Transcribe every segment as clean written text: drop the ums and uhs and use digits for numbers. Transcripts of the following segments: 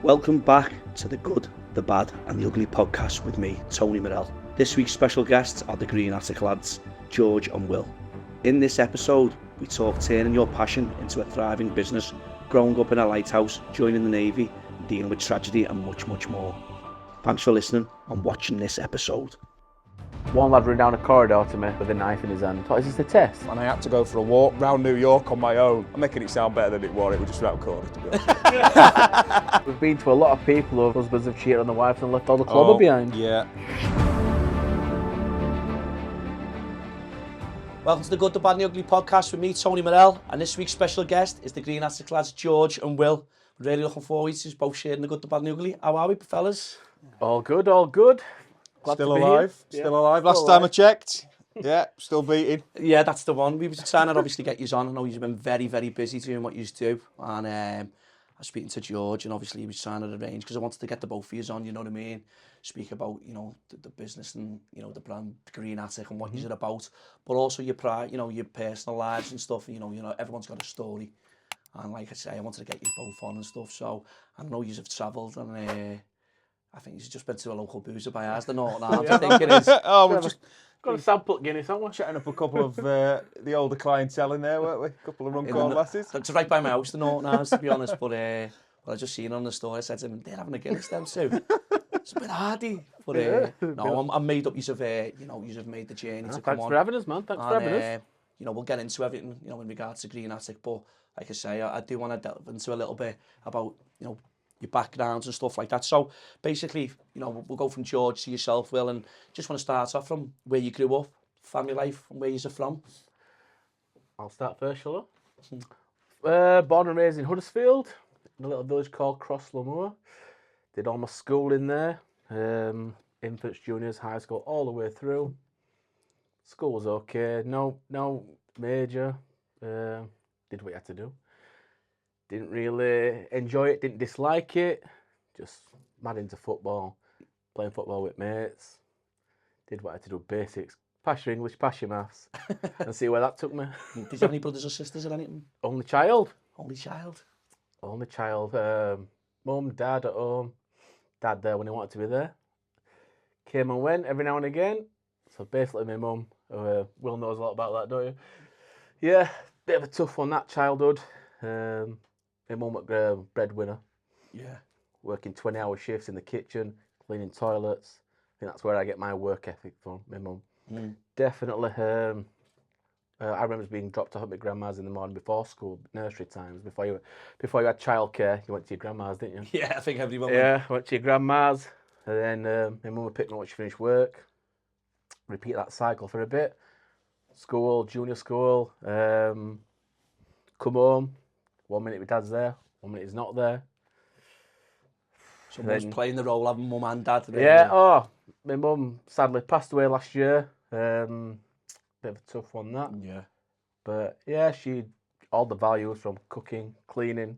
Welcome back to the Good, the Bad and the Ugly podcast with me, Tony Morell. This week's special guests are the Green Attic lads, George and Will. In this episode, we talk turning your passion into a thriving business, growing up in a lighthouse, joining the Navy, dealing with tragedy and much, much more. Thanks for listening and watching this episode. One lad ran down a corridor to me with a knife in his hand. Thought, is this the test? And I had to go for a walk round New York on my own. I'm making it sound better than it was. It was just round the corner, to be honest. We've been to a lot of people whose husbands have cheated on their wives and left all the clobber behind. Yeah. Welcome to the Good, the Bad and the Ugly podcast with me, Tony Morell, and this week's special guest is the Green Attic lads, George and Will. We're really looking forward to both sharing the Good, the Bad and the Ugly. How are we, fellas? All good, all good. Glad Still to be alive. here. Still Yeah, alive. Last still time I alive. checked. Yeah, still beating. Yeah, that's the one. We were trying to obviously get you on. I know you've been very, very busy doing what you do. And I was speaking to George, and obviously he was trying to arrange, because I wanted to get the both of you on, you know what I mean? Speak about, you know, the business and, you know, the brand Green Attic and what you're about. But also your pride, you know, your personal lives and stuff. You know, everyone's got a story. And like I say, I wanted to get you both on and stuff. So I know you have travelled, and I think you've just been to a local boozer by ours, the Northern Arms, I think it is. Oh, we've just Got a sample at Guinness, haven't we? chatting up a couple of the older clientele in there, weren't we? A couple of Runcorn lasses. It's right by my house, the Northern Arms, to be honest. But I just seen on the store, I said to him, they're having a Guinness them too. It's a bit hardy. But no, I'm made up. You've made the journey to come Thanks on. for having us, man. Thanks for having us. You know, we'll get into everything, you know, in regards to Green Attic. But like I say, I do want to delve into a little bit about, you know, your backgrounds and stuff like that. So basically, you know, we'll go from George to yourself, Will, and just want to start off from where you grew up, family life, and where you're from. I'll start first, shall I? Born and raised in Huddersfield, in a little village called Crosslamore. Did all my school in there, infants, juniors, high school, all the way through. School was okay, no major. Did what you had to do. Didn't really enjoy it, didn't dislike it. Just mad into football, playing football with mates. Did what I had to do, basics. Pass your English, pass your maths, and see where that took me. Did you have any brothers or sisters or anything? Only child. Only child? Only child. Mum, dad at home. Dad there when he wanted to be there. Came and went every now and again. So basically my mum, Will knows a lot about that, don't you? Yeah, bit of a tough one, that childhood. My mum at breadwinner. Yeah. Working 20-hour shifts in the kitchen, cleaning toilets. I think that's where I get my work ethic from, my mum. Definitely. I remember being dropped off at my grandma's in the morning before school, nursery times. Before you had childcare, you went to your grandma's, didn't you? Yeah, I think everyone. Yeah, went to your grandma's, and then my mum would pick me up when she finished work. Repeat that cycle for a bit. School, junior school. Come home. 1 minute my dad's there, 1 minute he's not there. Someone's playing the role of mum and dad. Really. Yeah, my mum sadly passed away last year. Bit of a tough one, that. Yeah. But yeah, all the values from cooking, cleaning,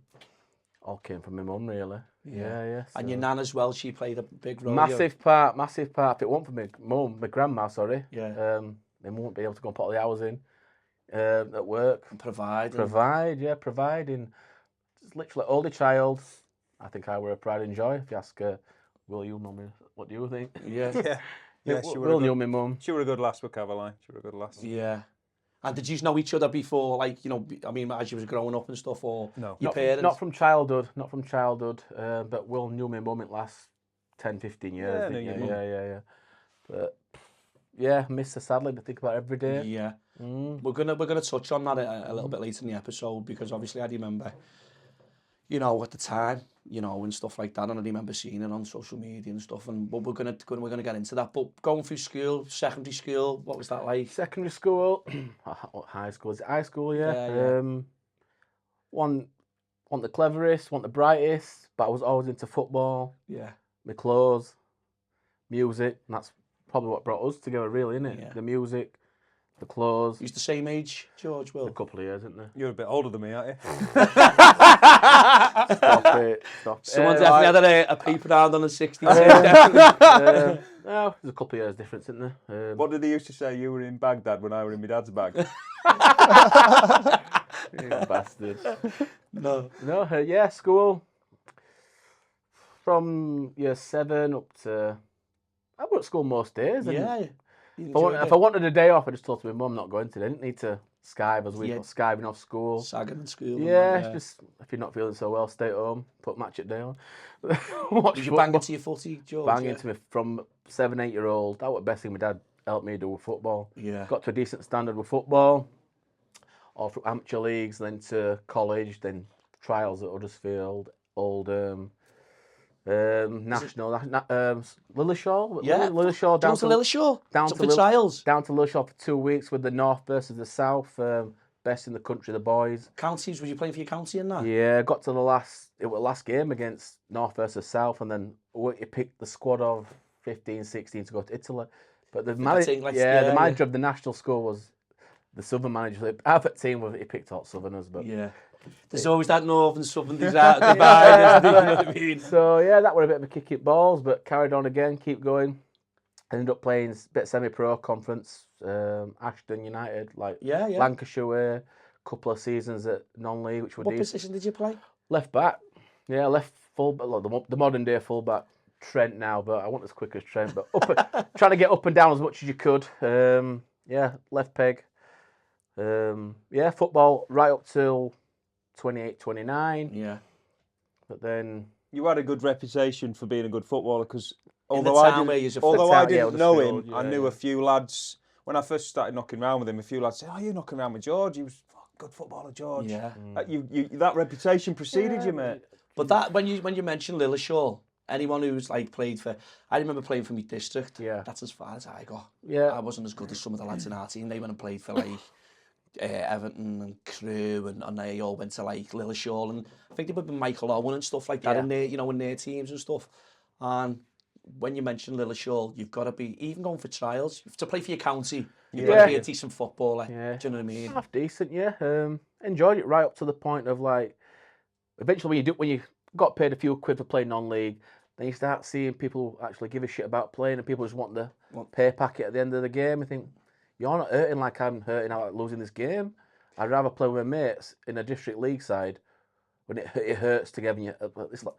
all came from my mum, really. Yeah. And so. your nan as well, she played a big role. Massive part. If it weren't for my grandma, sorry. Yeah. My mum wouldn't be able to go and put all the hours in at work. And provide. Providing. Just literally older child. I think I were a pride and joy. If you ask Will, you know me, what do you think? Yeah. Yeah, she Will knew my mum. She were a good lass with Caroline. She were a good lass. Yeah. And did you know each other before, like, you know, I mean, as you was growing up and stuff, or No. your parents? Not from childhood. But Will knew my mum in the last 10, 15 years. Yeah, I knew your mum. Yeah. But yeah, miss her sadly. I think about her every day. Yeah. We're gonna touch on that a little bit later in the episode, because obviously I remember, you know, at the time, you know, and stuff like that, and I remember seeing it on social media and stuff. And but we're gonna get into that. But going through school, secondary school, what was that like? Secondary school, high school. Is it high school? Yeah. Want the cleverest, want the brightest, but I was always into football. Yeah. My clothes, music, and that's probably what brought us together, really, isn't it? Yeah. The music, the clothes. He's the same age, George, Will. A couple of years, isn't there? You're a bit older than me, aren't you? Stop it. Someone definitely had a peep around on the 60s. No, there's a couple of years difference, isn't there? What did they used to say? You were in Baghdad when I were in my dad's bag. You bastard. No. No, yeah, school. from year 7 up to... I went to school most days. And Yeah. if I wanted a day off, I just told my mum not going to. I didn't need to skive as we Yeah. got skiving off school. Sagging in school. and Yeah, that, it's just if you're not feeling so well, stay at home, put match at day on. Did you bang into your footy, George? Bang yeah? into me from 7, 8 year old. That was the best thing my dad helped me do with football. Yeah. Got to a decent standard with football, all through amateur leagues, then to college, then trials at Huddersfield, Oldham, national, Lilleshall. Yeah. Lilleshall Down to Lilleshall. down So to for trials. down to Lilleshall for 2 weeks with the North versus the South. Best in the country, the boys. Counties, was you playing for your county in that? Yeah, got to the last game against North versus South, and then you picked the squad of 15, 16 to go to Italy. But the manager, the manager of the national school was the Southern manager. Our team, he picked out Southerners, but Yeah. There's always that Northern Southern divide, isn't there, you know what I mean? so yeah, that was a bit of a kick at balls, but carried on again, keep going. Ended up playing a bit semi-pro conference, Ashton United, Yeah. Lancashire way, couple of seasons at non-league, which were What decent. position did you play? Left back, yeah, left full, the modern day full back. Trent now, but I wasn't as quick as Trent. But trying to get up and down as much as you could. Yeah, left peg. Yeah, football right up till 28, 29. Yeah. But then You had a good reputation for being a good footballer because In the although I town where didn't, you're although I didn't know Huddersfield, him, I knew a few lads. When I first started knocking around with him, a few lads said, "Oh, you're knocking around with George. He was a good footballer, George." Yeah. That reputation preceded you, mate. But that when you mentioned Lilleshall, anyone who's like played for, I remember playing for my district. Yeah. That's as far as I got. Yeah. I wasn't as good as some of the lads in our team. They went and played for like Everton and Crewe, and they all went to like Lilleshall, and I think they would be Michael Owen and stuff like that in their, in their teams and stuff. And when you mention Lilleshall, you've got to be, even going for trials, to play for your county, you've got to be a decent footballer. Yeah. Do you know what I mean? Half decent, yeah. Enjoyed it right up to the point of like, eventually when you got paid a few quid for playing non-league, then you start seeing people actually give a shit about playing, and people just want the pay packet at the end of the game. I think, you're not hurting like I'm hurting out, like losing this game. I'd rather play with my mates in a district league side when it hurts together. It's like,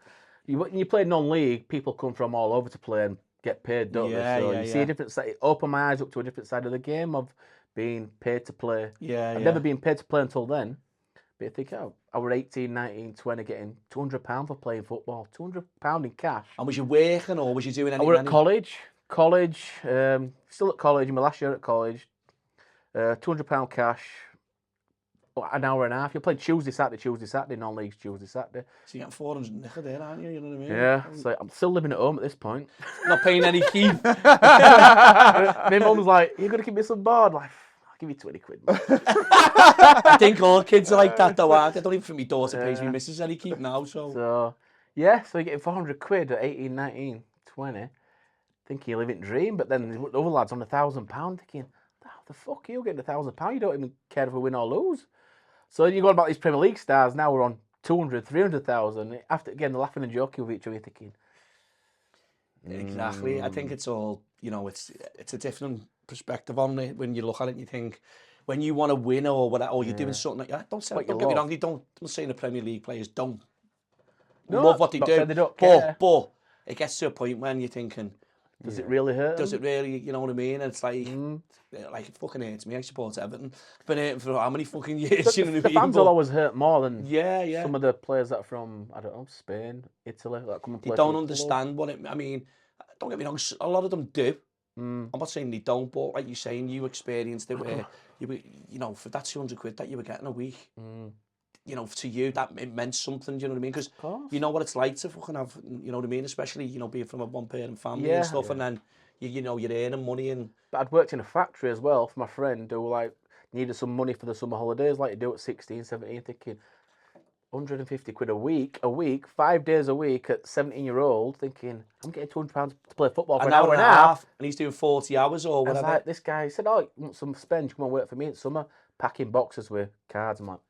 when you play non-league, people come from all over to play and get paid, don't they? So you see a different side. Open my eyes up to a different side of the game of being paid to play. I've never been paid to play until then. But you think, I was 18, 19, 20, getting £200 for playing football. £200 in cash. And was you working or was you doing anything? I was at college. Still at college, in my last year at college. £200 cash. An hour and a half. You play Tuesday, Saturday, non-leagues Tuesday, Saturday. So you're getting 400 nick a day, aren't you? You know what I mean? Yeah, so I'm still living at home at this point. Not paying any keep. My mum's like, "You're gonna keep me some board?" Like, I'll give you 20 quid. I think all kids are like that though, aren't they? I don't even think my daughter pays me missus any keep now, so Yeah, so you're getting 400 quid at 18, 19, 20. Thinking you're living dream, but then the other lads on £1,000 thinking, how the fuck are you getting £1,000? You don't even care if we win or lose. So then you go about these Premier League stars, now we're on 200, 300,000. After, again, they're laughing and joking with each other, thinking... Exactly. I think it's all, it's a different perspective on it when you look at it and you think, when you want to win or whatever, or you're doing something like that, don't get me wrong, I'm not saying the Premier League players don't love what they do, they don't care. but it gets to a point when you're thinking, Does it really hurt? Does it really, you know what I mean? And it's like, it fucking hurts me. I support Everton. I've been hurting for how many fucking years? You know what I mean? The fans will always hurt more than yeah. some of the players that are from, I don't know, Spain, Italy, that come and play. They don't understand what it, I mean, don't get me wrong, a lot of them do. I'm not saying they don't, but like you're saying, you experienced it where, for that 200 quid that you were getting a week, to you, that it meant something, do you know what I mean? Because you know what it's like to fucking have, you know what I mean? Especially, being from a one-parent family and stuff, and then, you're earning money and... But I'd worked in a factory as well for my friend who, like, needed some money for the summer holidays, like you do at 16, 17, thinking, 150 quid a week, 5 days a week at 17-year-old, thinking, I'm getting £200 to play football for an hour and a half. And he's doing 40 hours or whatever. Like, this guy said, you want some spend? Come on, work for me in summer, packing boxes with cards. I'm like,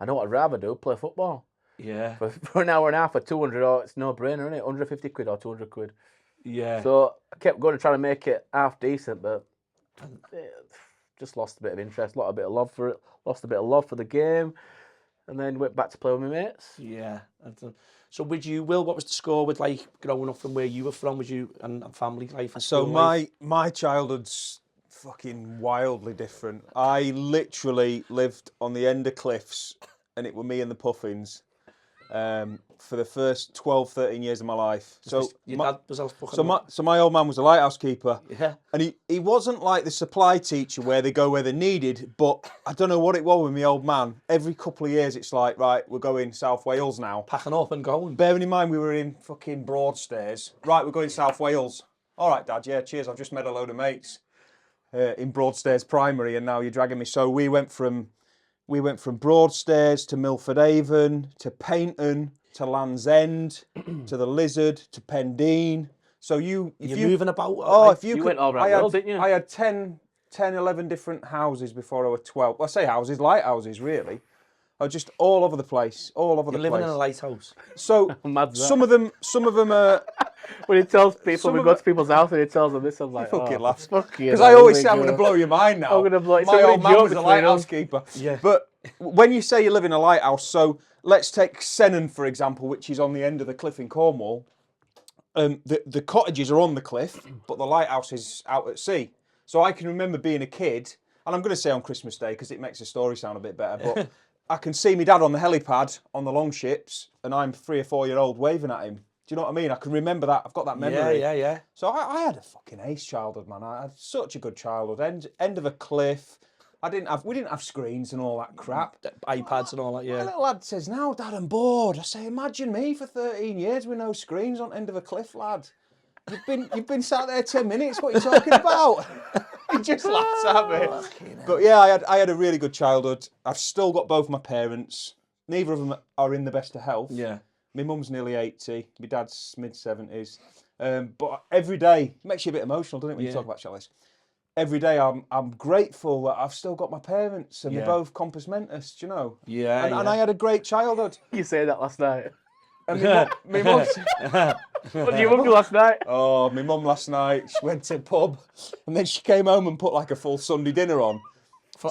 I know what I'd rather do, play football. Yeah. For an hour and a half for 200, it's no brainer, isn't it? 150 quid or 200 quid. Yeah. So I kept going and trying to make it half decent, but just lost a bit of interest, lost a bit of love for it, lost a bit of love for the game. and then went back to play with my mates. Yeah. So would you, Will, what was the score with like growing up from where you were from? Was you and family life and So school life? my childhood's fucking wildly different. I literally lived on the end of cliffs, and it were me and the Puffins for the first 12, 13 years of my life. So Your my, dad was a fucking... so my old man was a lighthouse keeper. Yeah. And he wasn't like the supply teacher where they go where they're needed, but I don't know what it was with my old man. Every couple of years it's like, right, we're going South Wales now. Packing up and going. Bearing in mind we were in fucking Broadstairs. Right, we're going South Wales. All right, Dad, yeah, cheers. I've just met a load of mates in Broadstairs Primary, and now you're dragging me. So we went from Broadstairs to Milford Haven to Paynton to Land's End to the Lizard to Pendeen. So You're moving about. Oh, like, if you You could, went all around the world, didn't you? I had 10, 11 different houses before I was 12. Well, I say houses, lighthouses, really. I was just all over the place, all over you're the living place. in a lighthouse. So Mad's that. some of them are. When he tells people, Some we of go it- to people's house and he tells them this, I'm like, fucking laugh. Because Because I always say I'm going to blow your mind now. I'm gonna blow- it's a My really old man joke was a between lighthouse us. keeper. Yeah. But when you say you live in a lighthouse, so let's take Sennan, for example, which is on the end of the cliff in Cornwall. The cottages are on the cliff, but the lighthouse is out at sea. So I can remember being a kid, and I'm going to say on Christmas Day because it makes the story sound a bit better, but I can see my dad on the helipad on the long ships, and I'm 3 or 4 year old waving at him. Do you know what I mean? I can remember that. I've got that memory. Yeah. So I had a fucking ace childhood, man. I had such a good childhood. End of a cliff. We didn't have screens and all that crap. iPads and all that, My yeah. little lad says, now, Dad, I'm bored. I say, imagine me for 13 years with no screens on end of a cliff, lad. You've been sat there 10 minutes. What are you talking about? He just laughs at me. But yeah, I had a really good childhood. I've still got both my parents. Neither of them are in the best of health. Yeah. My mum's nearly 80. My dad's mid-70s. But every day, it makes you a bit emotional, doesn't it, when you talk about Chalice? Every day I'm grateful that I've still got my parents and they're both compos mentis, you know? Yeah, And I had a great childhood. You say that last night. And my mum, What did your mum do last night? oh, my mum last night, she went to the pub and then she came home and put like a full Sunday dinner on.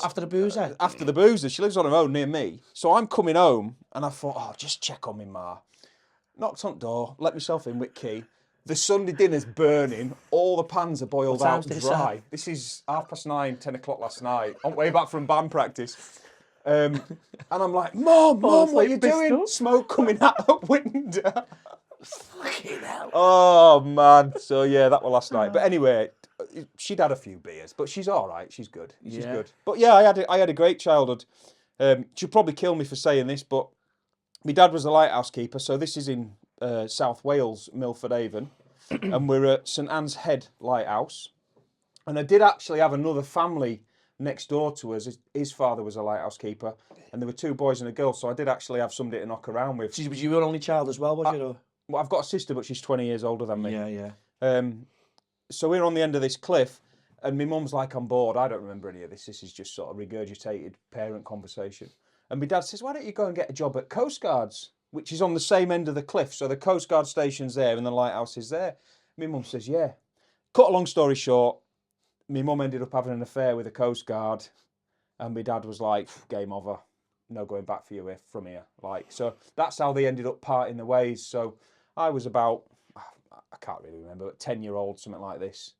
After the boozer? After the boozer, she lives on her own near me. So I'm coming home and I thought, oh, just check on me, ma. Knocked on the door, let myself in with key. The Sunday dinner's burning. All the pans are boiled What out time's this dry. This is 9:30, 10 o'clock last night. On way back from band practice. And I'm like, Mum, what are you doing? up. Smoke coming out the window. Fucking hell. Oh, man. So, yeah, that was last night. But anyway, she'd had a few beers, but she's all right. She's good. She's good. But, yeah, I had a great childhood. She'll probably kill me for saying this, but my dad was a lighthouse keeper, so this is in South Wales, Milford Haven, and we're at St Anne's Head Lighthouse. And I did actually have another family next door to us. His father was a lighthouse keeper, and there were 2 boys and a girl, so I did actually have somebody to knock around with. Was you your only child as well, was you? Well, I've got a sister, but she's 20 years older than me. Yeah. So we're on the end of this cliff, and my mum's like, I'm bored. I don't remember any of this. This is just sort of regurgitated parent conversation. And my dad says, why don't you go and get a job at Coast Guards, which is on the same end of the cliff. So the Coast Guard station's there and the lighthouse is there. My mum says, yeah. Cut a long story short, my mum ended up having an affair with a Coast Guard, and my dad was like, game over. No going back for you from here. Like, so that's how they ended up parting the ways. So I was about, I can't really remember, but 10-year-old, something like this.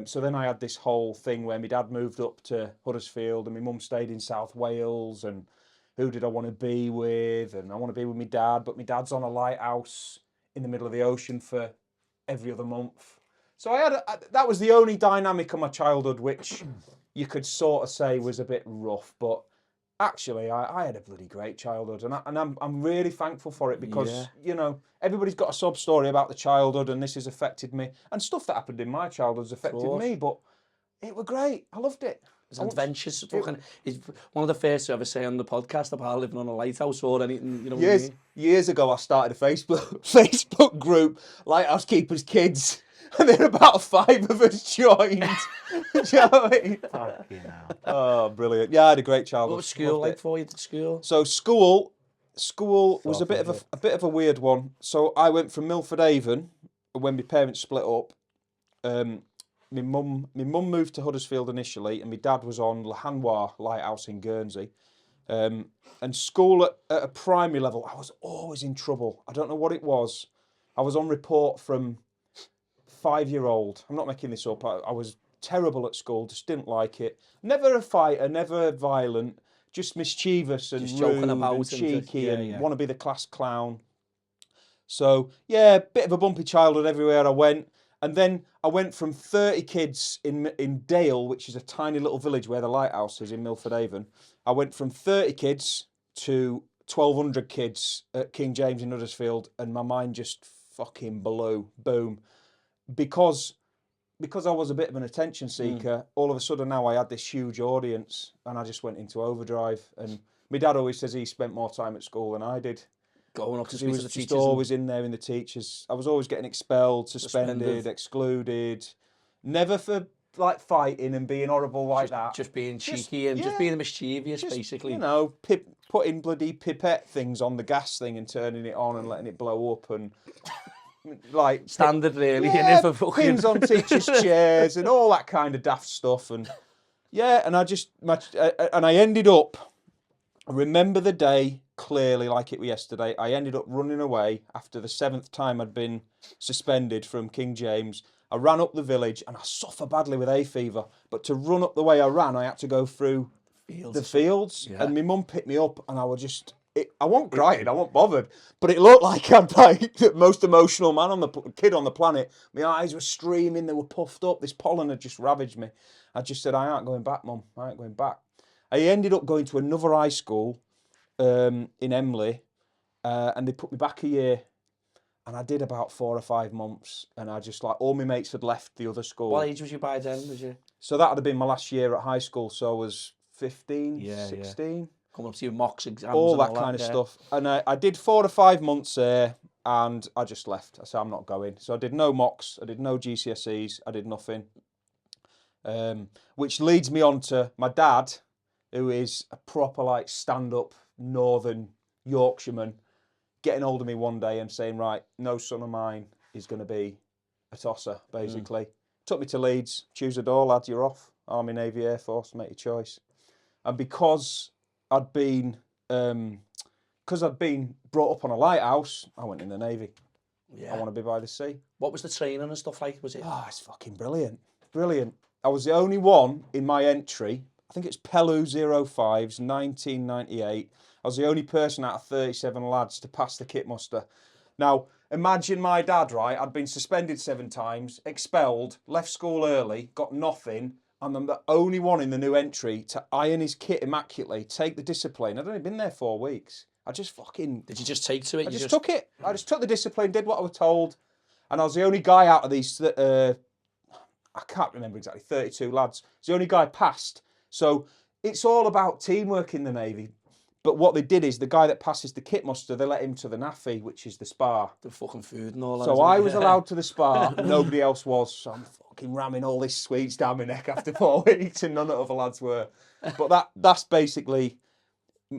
So then I had this whole thing where my dad moved up to Huddersfield and my mum stayed in South Wales, and who did I want to be with? And I want to be with my dad, but my dad's on a lighthouse in the middle of the ocean for every other month. So that was the only dynamic of my childhood which you could sort of say was a bit rough, but actually I had a bloody great childhood, and I'm really thankful for it because you know, everybody's got a sub story about the childhood, and this has affected me, and stuff that happened in my childhood has affected me, but it were great. I loved it. It's adventures. It's one of the first to ever say on the podcast about living on a lighthouse or anything. You know what I mean? Years ago, I started a Facebook group, Lighthouse Keepers Kids, and then about 5 of us joined. Do you know what I mean? Oh, brilliant! Yeah, I had a great childhood. What was school like for you? Did school? So school was a bit of a weird one. So I went from Milford Haven when my parents split up. My mum moved to Huddersfield initially, and my dad was on Lahanois Lighthouse in Guernsey. And school at a primary level, I was always in trouble. I don't know what it was. I was on report from 5-year-old. I'm not making this up. I was terrible at school, just didn't like it. Never a fighter, never violent, just mischievous and Just joking rude about and and cheeky just- and want to be the class clown. So, yeah, bit of a bumpy childhood everywhere I went. And then I went from 30 kids in Dale, which is a tiny little village where the lighthouse is in Milford Haven. I went from 30 kids to 1,200 kids at King James in Huddersfield, and my mind just fucking blew. Boom. Because I was a bit of an attention seeker, all of a sudden now I had this huge audience, and I just went into overdrive. And my dad always says he spent more time at school than I did. Going up to Because speak he to was the just teachers. always in there in the teachers. I was always getting expelled, suspended, excluded. Never for like fighting and being horrible like that. Just being cheeky and just being mischievous, Just, basically. You know, putting bloody pipette things on the gas thing and turning it on and letting it blow up and like Standard, really. yeah, For fucking... pins on teachers' chairs and all that kind of daft stuff. And yeah, and I ended up. I remember the day clearly like it was yesterday. I ended up running away after the 7th time I'd been suspended from King James. I ran up the village and I suffer badly with hay fever. But to run up the way I ran, I had to go through the fields. Yeah. And my mum picked me up and I was just... I wasn't crying, I wasn't bothered. But it looked like I'd like the most emotional kid on the planet. My eyes were streaming, they were puffed up. This pollen had just ravaged me. I just said, I ain't going back, Mum. I ain't going back. I ended up going to another high school in Emley, and they put me back a year, and I did about 4 or 5 months, and I just like all my mates had left the other school. What age was you by then? Was you So that would have been my last year at high school, so I was 15, Yeah, 16, coming up to your mocks exams? all and that kind of yeah. stuff. And I did 4 or 5 months there, and I just left. I said, I'm not going. So I did no mocks, I did no GCSEs, I did nothing. Which leads me on to my dad, who is a proper like stand-up northern Yorkshireman, getting hold of me one day and saying, right, no son of mine is going to be a tosser, basically. Took me to Leeds, choose a door, lad, you're off. Army, Navy, Air Force, make your choice. And because I'd been brought up on a lighthouse, I went in the Navy. Yeah. I want to be by the sea. What was the training and stuff like? Was it? Oh, it's fucking brilliant. Brilliant. I was the only one in my entry. I think it's Pelu 05's 1998. I was the only person out of 37 lads to pass the kit muster. Now, imagine my dad, right? I'd been suspended 7 times, expelled, left school early, got nothing, and I'm the only one in the new entry to iron his kit immaculately, take the discipline. I'd only been there 4 weeks. I just fucking... Did you just take to it? I just took it. I just took the discipline, did what I was told, and I was the only guy out of these... I can't remember exactly, 32 lads. I was the only guy passed. So it's all about teamwork in the Navy. But what they did is the guy that passes the kit muster, they let him to the NAFI, which is the spa. The fucking food and all that. So I was allowed to the spa, nobody else was. So I'm fucking ramming all these sweets down my neck after 4 weeks, and none of the other lads were. But that's basically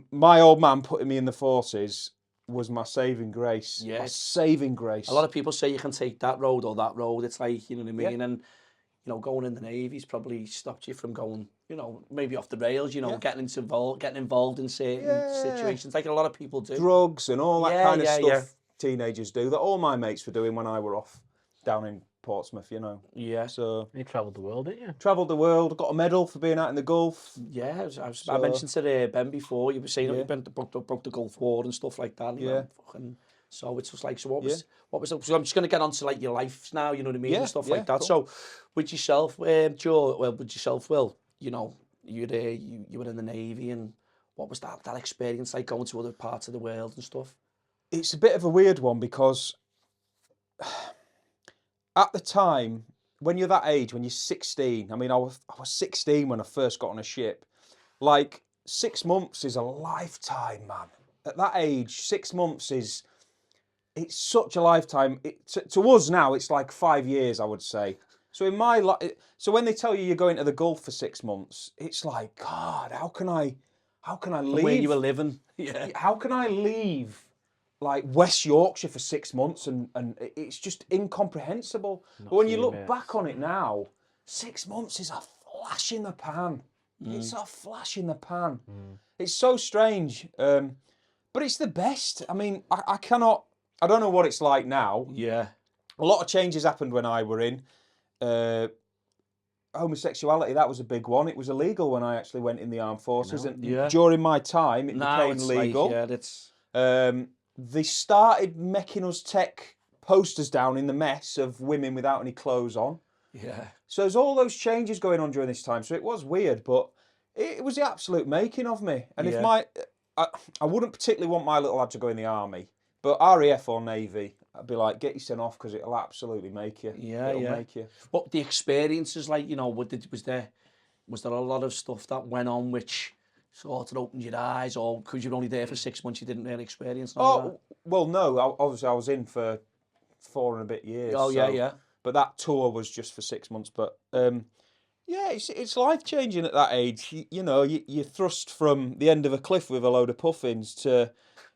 my old man putting me in the forces was my saving grace. Yeah. My saving grace. A lot of people say you can take that road or that road. It's like, you know what I mean? And, you know, going in the Navy's probably stopped you from going, you know, maybe off the rails, you know, getting involved in certain situations, like a lot of people do. Drugs and all that kind of stuff yeah. teenagers do, that all my mates were doing when I were off down in Portsmouth, you know. Yeah. So You travelled the world, didn't you? travelled the world, got a medal for being out in the Gulf. Yeah, I mentioned to Ben before, you were saying that you broke the Gulf War and stuff like that. Yeah. Fucking, so it's just like, so what was, so I'm just going to get on to like your life now, you know what I mean, and stuff like that. Cool. So with yourself, Joe, Will, you know, you were in the Navy, and what was that experience like, going to other parts of the world and stuff? It's a bit of a weird one because at the time, when you're that age, when you're 16, I mean, I was 16 when I first got on a ship. Like, 6 months is a lifetime, man. At that age, 6 months it's such a lifetime. To us now, it's like 5 years, I would say. So in my life, so when they tell you you're going to the Gulf for 6 months, it's like, God, how can I leave? Where you were living. Yeah. How can I leave like West Yorkshire for 6 months and it's just incomprehensible. But when you look back on it now, 6 months is a flash in the pan. It's a flash in the pan. It's so strange, but it's the best. I mean, I cannot. I don't know what it's like now. Yeah. A lot of changes happened when I were in. Homosexuality, that was a big one. It was illegal when I actually went in the armed forces, and during my time, it Now became it's legal. Like, yeah, it's... They started making us take posters down in the mess of women without any clothes on. Yeah. So there's all those changes going on during this time. So it was weird, but it was the absolute making of me. And if I wouldn't particularly want my little lad to go in the army, but RAF or Navy, I'd be like, get your son off because it'll absolutely make you. Yeah, it'll make you. What the experiences like, you know, was there a lot of stuff that went on which sort of opened your eyes, or because you were only there for 6 months, you didn't really experience all that? Well, no. Obviously, I was in for 4 and a bit years. Oh, yeah. But that tour was just for 6 months. But yeah, it's life changing at that age. You know, you're thrust from the end of a cliff with a load of puffins to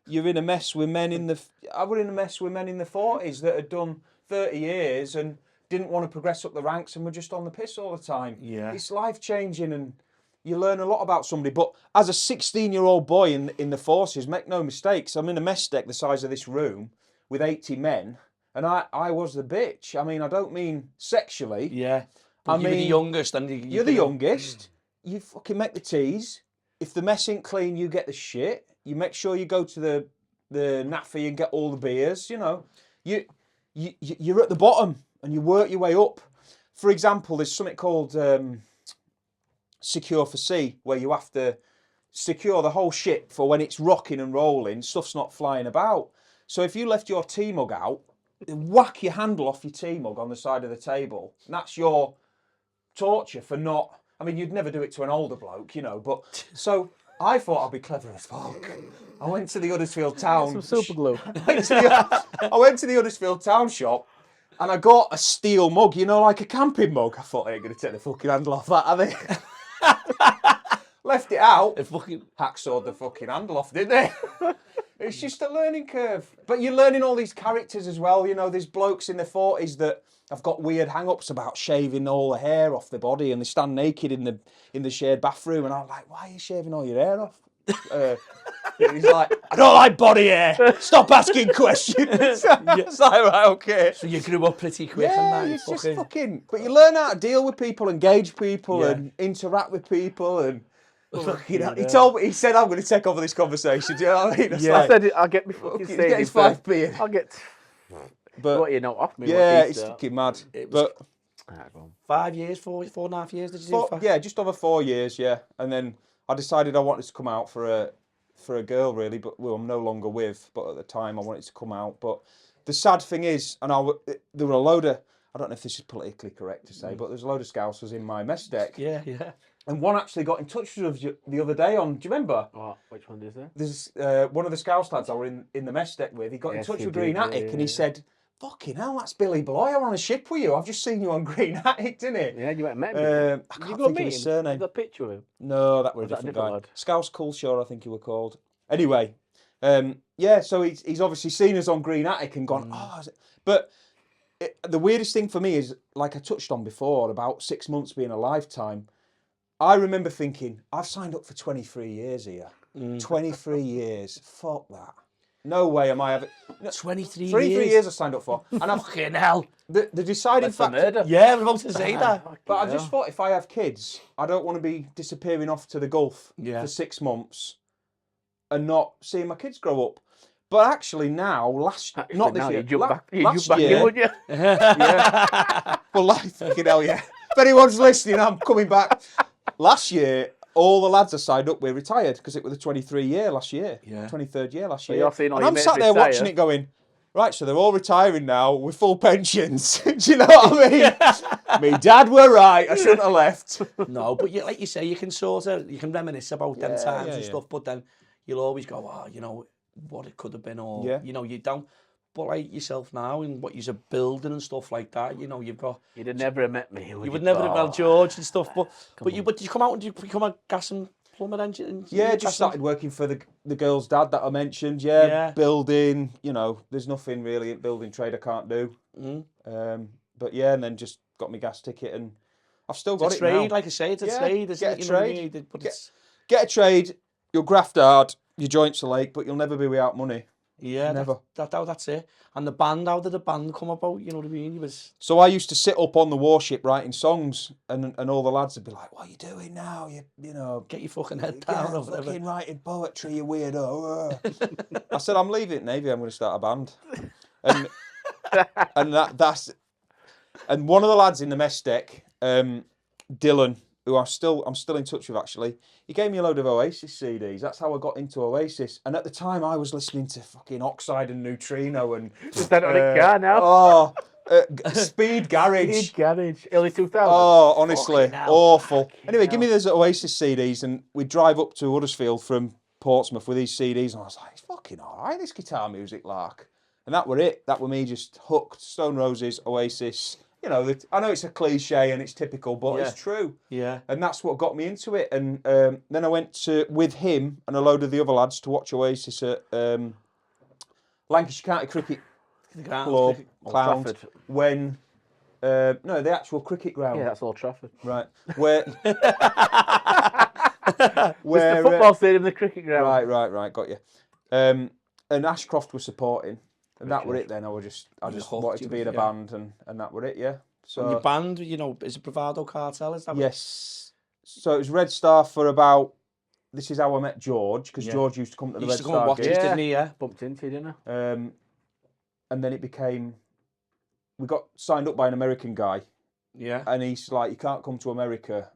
you're in a mess with men in the. I was in a mess with men in the 40s that had done 30 years and didn't want to progress up the ranks and were just on the piss all the time. Yeah. It's life changing and you learn a lot about somebody. But as a 16-year-old boy in the forces, make no mistakes, I'm in a mess deck the size of this room with 80 men. And I was the bitch. I mean, I don't mean sexually. Yeah. But you were the youngest. And you're the youngest. You fucking make the teas. If the mess ain't clean, you get the shit. You make sure you go to the naffy and get all the beers. You know, you're at the bottom and you work your way up. For example, there's something called Secure for Sea, where you have to secure the whole ship for when it's rocking and rolling, stuff's not flying about. So if you left your tea mug out, whack your handle off your tea mug on the side of the table. And that's your torture for not... I mean, you'd never do it to an older bloke, you know, but... So I thought I'd be clever as fuck. I went to the Huddersfield Town... Some super glue. I went to the Huddersfield Town shop and I got a steel mug, you know, like a camping mug. I thought, I ain't going to take the fucking handle off that, are they? Left it out. It fucking... Hacksawed the fucking handle off, didn't they? It's just a learning curve. But you're learning all these characters as well. You know, there's blokes in their 40s that have got weird hang-ups about shaving all the hair off their body and they stand naked in the shared bathroom. And I'm like, why are you shaving all your hair off? He's like, I don't like body hair. Stop asking questions. It's like, right, okay. So you grew up pretty quick and that. It's just fucking... But you learn how to deal with people, engage people and interact with people and... You know, he said, I'm going to take over this conversation. Do you know what I mean? It's I said, I'll get me fucking get his 5 beer. I'll get... But, what, you know, off me. Yeah, it's fucking mad. But 5 years, 4.5 years, did you do? Yeah, just over 4 years, yeah. And then I decided I wanted to come out for a girl, really, but I'm no longer with. But at the time, I wanted to come out. But the sad thing is, and there were a load of... I don't know if this is politically correct to say, but there's a load of Scousers in my mess deck. Yeah. And one actually got in touch with us the other day on... Do you remember? Oh, which one is there? There's one of the Scouse lads I were in the mess deck with. He got in touch with Green Attic and he said, fucking hell, that's Billy Bloy. I'm on a ship with you. I've just seen you on Green Attic, didn't he? Yeah, you met him. I can't think of his surname. You got a picture of him? No, that were a different guy. lad? Scouse Coolshaw, I think he were called. Anyway, yeah, so he's obviously seen us on Green Attic and gone, oh... But the weirdest thing for me is, like I touched on before, about 6 months being a lifetime, I remember thinking, I've signed up for 23 years here. 23 years. Fuck that. No way am I ever... 23 years? 23 years I signed up for. And I'm... Fucking hell. The deciding factor... Yeah, I was about to say that. But I just thought, if I have kids, I don't want to be disappearing off to the Gulf for 6 months and not seeing my kids grow up. But actually now, not this year, last year, would you? yeah. Well, like, fucking hell, yeah. If anyone's listening, I'm coming back. Last year, all the lads I signed up with retired because it was the 23 year last year. Yeah. 23rd year last year. You're seeing all and your I'm mates sat there retire. watching it going, right, so they're all retiring now with full pensions. Do you know what I mean? Me dad were right. I shouldn't have left. No, but like you say, you can reminisce about them times and stuff, but then you'll always go, oh, you know, what it could have been, or, you know, you don't. But like yourself now and what you're building and stuff like that, you know, you've got... You'd have never have met me. You would never have met George and stuff, but did you come out and did you become a gas and plumber engineer? Yeah, just started working for the girl's dad that I mentioned, building, you know, there's nothing really in building trade I can't do. But yeah, and then just got my gas ticket and I've still It's got a it trade, now. like I say, it's a Yeah, trade, isn't get it? a You know what I trade. mean? But Get- it's, Get a trade, you'll graft hard, your joints will ache, but you'll never be without money. yeah, Never. that's it. And the band, how did the band come about? You know what I mean? He was, So I used to sit up on the warship writing songs, and all the lads would be like, "What are you doing now? You know, get your fucking head down or whatever. fucking writing poetry, you weirdo." I said, "I'm leaving Navy. I'm going to start a band." And and one of the lads in the mess deck, Dylan, who I'm still in touch with actually, he gave me a load of Oasis CDs. That's how I got into Oasis. And at the time, I was listening to fucking Oxide and Neutrino and Just that on a car now. Oh, Speed Garage. Speed Garage, early 2000s. Oh, honestly, Fucking hell. awful. Anyway, hell. give me those Oasis CDs, and we'd drive up to Huddersfield from Portsmouth with these CDs, and I was like, it's fucking all right, this guitar music, lark. And that were it. That were me just hooked. Stone Roses, Oasis. You know, I know it's a cliche and it's typical, but Yeah. it's true. Yeah. And that's what got me into it. And then I went with him and a load of the other lads to watch Oasis at Lancashire County Cricket The ground, Club, cricket- Clown, Trafford. when... no, the actual cricket ground. Yeah, that's Old Trafford. Right. Where... The football stadium, the cricket ground. Right, got you. And Ashcroft was supporting, and that were it then. I just hooked, wanted to you be in a was- band, and that were it, yeah. And your So, band, you know, is it Bravado Cartel? Is that what- yes. So it was Red Star for about... This is how I met George, because Yeah. George used to come to the He Red used to come and Star watch gigs. us, didn't he? Yeah. Bumped into you, didn't I? And then it became... We got signed up by an American guy, Yeah. and he's like, you can't come to America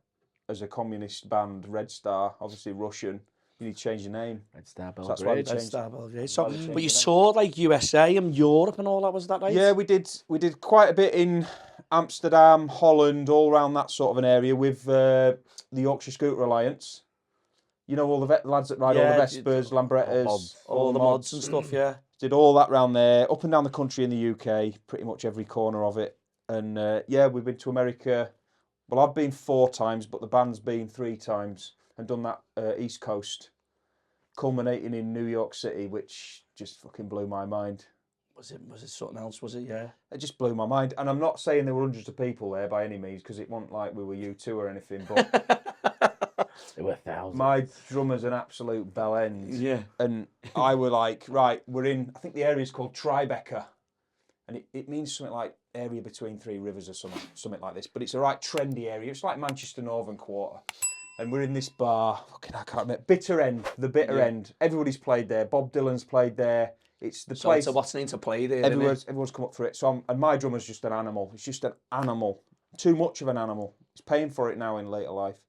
as a communist band, Red Star, obviously Russian. You need to change your name. Red Star So that's why we Belgrade. Red changed. Star Belgrade. So, Why they changed but you the name. toured like USA and Europe and all that, was that right? Yeah, we did quite a bit in Amsterdam, Holland, all around that sort of an area with the Yorkshire Scooter Alliance. You know, all the lads that ride all Yeah, the Vespers, Lambrettas, mods. all the mods and stuff. Yeah. Did all that round there, up and down the country in the UK, pretty much every corner of it. And yeah, we've been to America. Well, I've been 4 times, but the band's been 3 times and done that East Coast, culminating in New York City, which just fucking blew my mind. Was it something else? Was it? Yeah. It just blew my mind. And I'm not saying there were hundreds of people there by any means, because it wasn't like we were U2 or anything, but There were thousands. my drummer's an absolute bell end. Yeah. And I were like, right, we're in, I think the area's called Tribeca. And it means something like area between 3 rivers or something like this. But it's a right trendy area. It's like Manchester Northern Quarter. And we're in this bar, fucking I can't remember, Bitter End, the Bitter End. Everybody's played there. Bob Dylan's played there. It's the So place. it's what's name to play there. isn't it? Everyone's come up for it. So and my drummer's just an animal. He's just an animal. Too much of an animal. He's paying for it now in later life.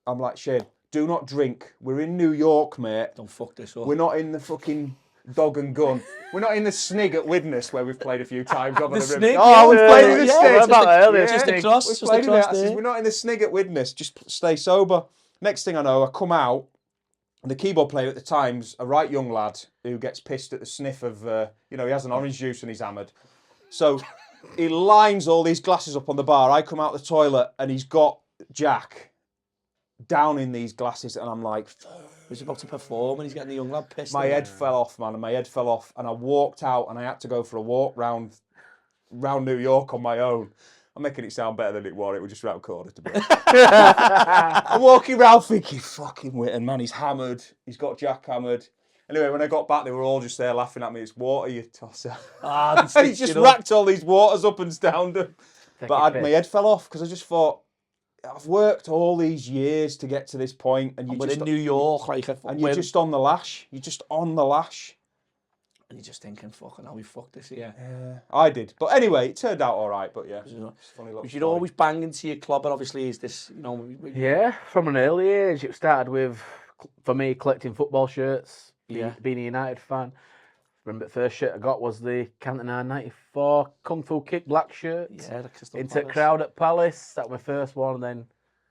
I'm like, Shane, do not drink. We're in New York, mate. Don't fuck this up. We're not in the fucking Dog and Gun. We're not in the Snig at Widnes where we've played a few times. Over The the Snig, Oh, we've yeah, played in the yeah, Snig. what about earlier? Just Yeah. across, We've just played in it. across I says, there. we're not in the Snig at Widnes. Just stay sober. Next thing I know, I come out. And the keyboard player at the time's a right young lad who gets pissed at the sniff of, he has an orange juice and he's hammered. So he lines all these glasses up on the bar. I come out the toilet and he's got Jack down in these glasses, and I'm like, He's about to perform and he's getting the young lad pissed. my at him. head fell off, man, and my head fell off, and I walked out, and I had to go for a walk round New York on my own. I'm making it sound better than it was. It was just round the corner, to be honest. I'm walking around thinking, fucking Witten, man, he's hammered. He's got Jack hammered. Anyway, when I got back, they were all just there laughing at me. It's water, you tosser. Ah, And he just racked all these waters up and down them. But my head fell off because I just thought, I've worked all these years to get to this point, and We're in New York, like, and you're just on the lash. You're just on the lash. and you're just thinking, fucking hell, we fucked this here. Yeah, I did. But anyway, it turned out all right. But yeah, it's a funny little You should story. always bang into your club, and obviously, is this, Yeah, from an early age. It started with, for me, collecting football shirts, being a United fan. Remember the first shirt I got was the Cantona 94 Kung Fu Kick black shirt. Yeah, the Crystal Into Palace. crowd at Palace. That was my first one. And then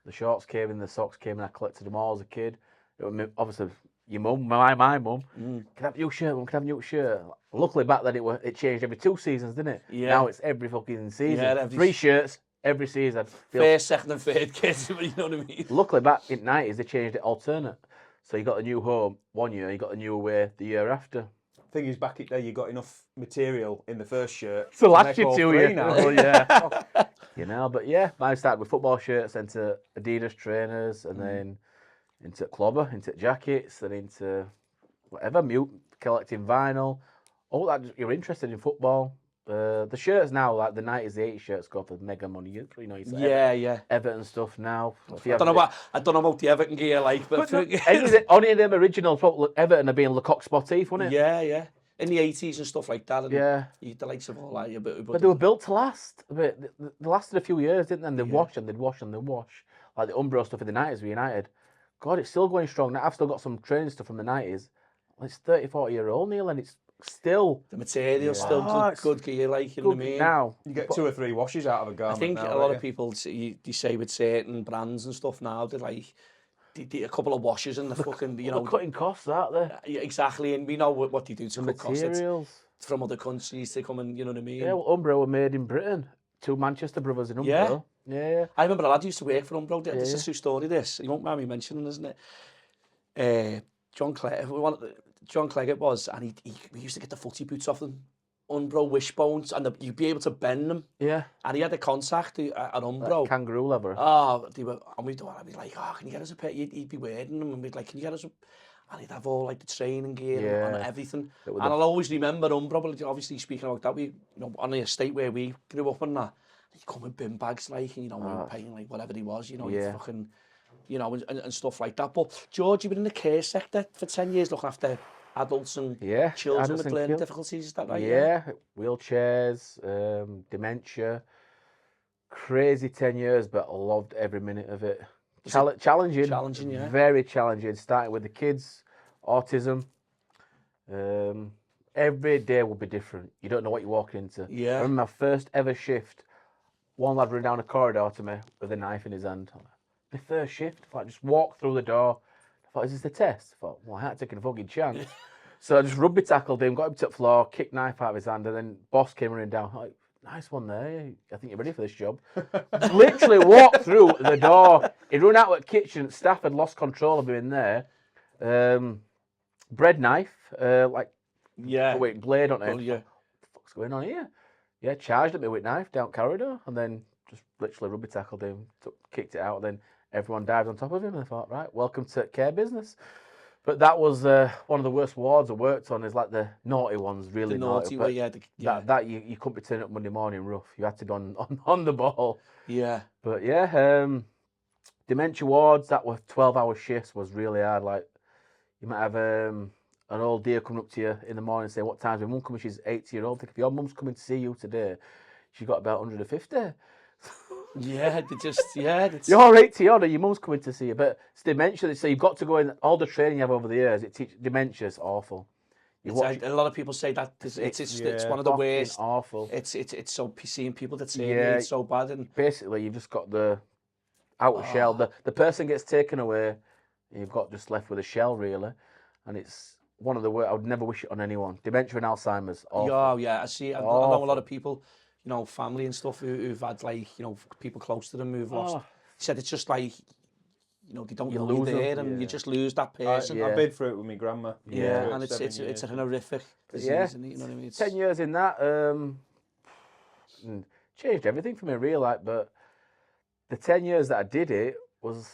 the shorts came and the socks came, and I collected them all as a kid. It was obviously your mum, my mum. Can I have a new shirt, mum? Can I have a new shirt? Luckily back then it changed every 2 seasons, didn't it? Yeah. Now it's every fucking season. Yeah, 3 shirts every season. First, second, and third kids, you know what I mean? Luckily back in the 90s they changed it alternate. So you got a new home 1 year, you got a new away the year after. Thing is, back in the day, you got enough material in the first shirt So last make year all too, three yeah. now. Oh, yeah. You know, but yeah, mine started with football shirts, then to Adidas trainers, and then into clobber, into jackets, then into whatever, mute, collecting vinyl. All that, you're interested in football. The shirts now, like the 90s, the 80s shirts go for mega money. You know, it's Yeah. Everton stuff now. If you I don't know about the Everton gear, like, but only of them originals, Everton are being Lecoq Sportif, wasn't it? yeah. In the 80s and stuff like that. And Yeah. the likes of all that. But they were built to last. But they lasted a few years, didn't they? And they'd wash and they'd wash and they'd wash. Like the Umbro stuff in the 90s with United. God, it's still going strong. Now, I've still got some training stuff from the 90s. It's 30, 40-year-old, Neil, and it's still... The material's still good gear, like, you know what I mean? Now. You get 2 or 3 washes out of a garment. I think now, a lot don't of people, they say with certain brands and stuff now, they're like, a couple of washes and the fucking, you know... They're cutting costs, aren't they? Yeah, exactly, and we know what they do to cut costs. Materials. From other countries to come and, you know what I mean? Yeah, well, Umbro were made in Britain. 2 Manchester brothers in Umbro. Yeah. I remember a lad used to work for Umbro. This is a true story, this. You won't mind me mentioning, isn't it? John Cleggett was, and we used to get the footy boots off them. Umbro wishbones, and you'd be able to bend them. Yeah. And he had a contact at Umbro. Like kangaroo leather. Oh, I'd be like, oh, can you get us a pair? He'd be wearing them, and we'd like, can you get us a... And he'd have all like the training gear and everything. And I'll always remember Umbro, obviously speaking about that, we, you know, on the estate where we grew up and that, he'd come in bin bags, like, and, you know, we were paying like whatever he was, you know, fucking, you know, and stuff like that. But George, you've been in the care sector for 10 years looking after adults and children with learning difficulties, is that right? Yeah, wheelchairs, dementia. Crazy 10 years, but I loved every minute of it. Challenging, yeah. Very challenging. Starting with the kids, autism. Every day will be different. You don't know what you're walking into. Yeah. I remember my first ever shift. One lad ran down a corridor to me with a knife in his hand. The first shift, I just walked through the door. I thought, is this the test? I thought, well, I ain't taking a fucking chance. So I just rugby tackled him, got him to the floor, kicked knife out of his hand, and then boss came running down. Like, nice one there. I think you're ready for this job. Literally walked through the door. He'd run out of the kitchen. Staff had lost control of him in there. Bread knife, blade on it. Oh, yeah. What the fuck's going on here? Yeah, charged at me with knife down corridor, and then just literally rugby tackled him, kicked it out, and then everyone dived on top of him. And I thought, right, welcome to care business. But that was one of the worst wards I worked on. Is like the naughty ones, really naughty. Way, That you couldn't be turning up Monday morning rough. You had to be on the ball. Yeah. But yeah, dementia wards, that were 12-hour shifts, was really hard. Like you might have an old dear coming up to you in the morning saying, "What time's my mum coming?" She's 80-year-old. If your mum's coming to see you today, she's got about 150. Yeah, You're 80 odd, and your mum's coming to see you, but it's dementia. So you've got to go in. All the training you have over the years, dementia's awful. A lot of people say that it's one of the worst. Awful. It's so seeing people that say it's so bad, and basically you've just got the outer shell. The person gets taken away, and you've got just left with a shell really, and it's one of the worst. I would never wish it on anyone. Dementia and Alzheimer's. Awful. Oh yeah, I see. I know a lot of people, you know, family and stuff who've had like, you know, people close to them who've lost. He said it's just like, you know, they don't know you're there, and you just lose that person. I've been through it with my grandma. Yeah, and it's a horrific disease, isn't it? You know what I mean? 10 years in that changed everything for me, really. Like, but the 10 years that I did it was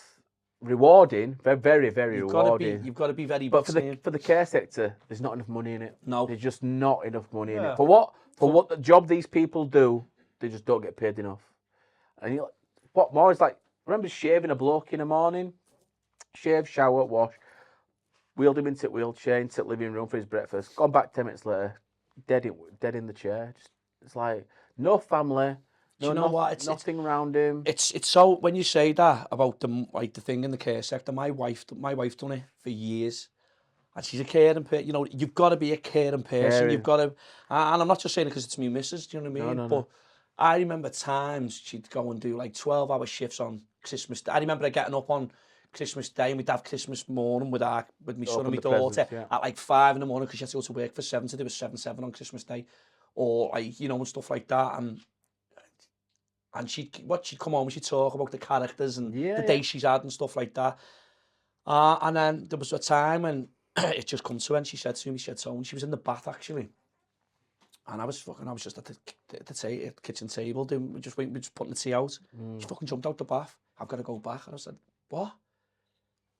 rewarding, very, very rewarding. You've got to be very. But for the care sector, there's not enough money in it. No, there's just not enough money in it. For what the job these people do, they just don't get paid enough. And you, what more is like? I remember shaving a bloke in the morning, shave, shower, wash, wheeled him into a wheelchair, into the living room for his breakfast. Gone back 10 minutes later, dead in the chair. It's like no family. Nothing around him. It's so, when you say that about the thing in the care sector, my wife done it for years, and she's a caring person. You know, you've got to be a caring person. You've got to, and I'm not just saying it because it's me missus. Do you know what I mean? No. I remember times she'd go and do like 12-hour shifts on Christmas Day. I remember her getting up on Christmas Day, and we'd have Christmas morning with my son and my daughter at like 5 in the morning because she had to go to work for 7 to do a 7-7 on Christmas Day, or like, you know, and stuff like that. And she'd come home and she'd talk about the characters and the day she's had and stuff like that. And then there was a time when it just come to her and she said to me, she said, so, and she was in the bath actually. And I was just at the kitchen table doing, we just putting the tea out. She fucking jumped out the bath. I've got to go back. And I said, what?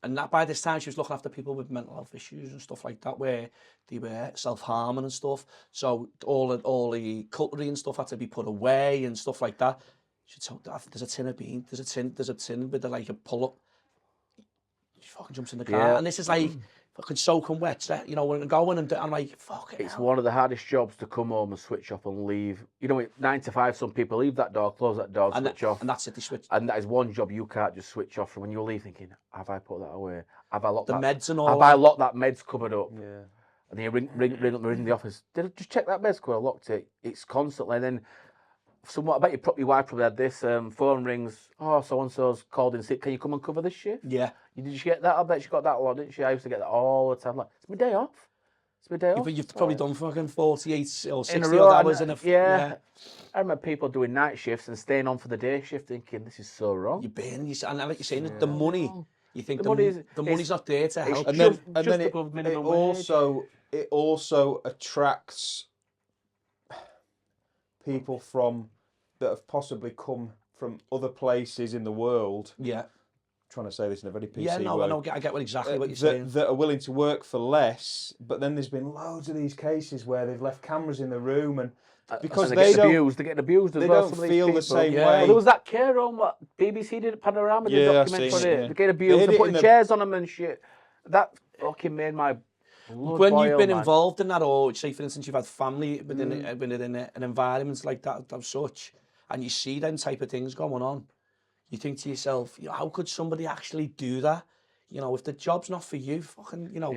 And that by this time she was looking after people with mental health issues and stuff like that, where they were self-harming and stuff. So all the cutlery and stuff had to be put away and stuff like that. She told me, there's a tin of beans, there's a tin with like a pull-up. She fucking jumps in the car, and this is like fucking soaking wet, you know, when I'm going and I'm like, fuck it. It's one of the hardest jobs to come home and switch off and leave. You know, 9 to 5, some people leave that door, close that door, switch off. And that's it, they switch. And that is one job you can't just switch off from when you leave thinking, have I put that away? Have I locked the that? meds and all. Have I locked that meds cupboard up? Yeah. And then you ring the office. Did I just check that meds cupboard? I locked it. It's constantly. And then somewhat, I bet your wife probably had this. Phone rings. Oh, so-and-so's called in sick. Can you come and cover this shift? Yeah. Did you get that? I bet she got that a lot, didn't she? I used to get that all the time. Like, it's my day off. It's my day off. But you've probably done fucking 48 or 60 row, odd hours in a... Yeah. I remember people doing night shifts and staying on for the day shift thinking, this is so wrong. You're burning, and like you're saying, the money, you think The the money's not there to help. And then above it minimum wage. also attracts people that have possibly come from other places in the world. Yeah. Trying to say this in a very PC Yeah, no, way. I get exactly what you're saying. That are willing to work for less, but then there's been loads of these cases where they've left cameras in the room and because they're getting abused as well. They don't feel the same way. Well, there was that care home what BBC did at Panorama, did a documentary on it. They're getting abused, they're putting chairs on them and shit. That fucking made my blood when boil, you've been man. involved in that, or say for instance you've had family within an environment like that of such, and you see them type of things going on, you think to yourself, you know, how could somebody actually do that? You know, if the job's not for you, fucking, you know,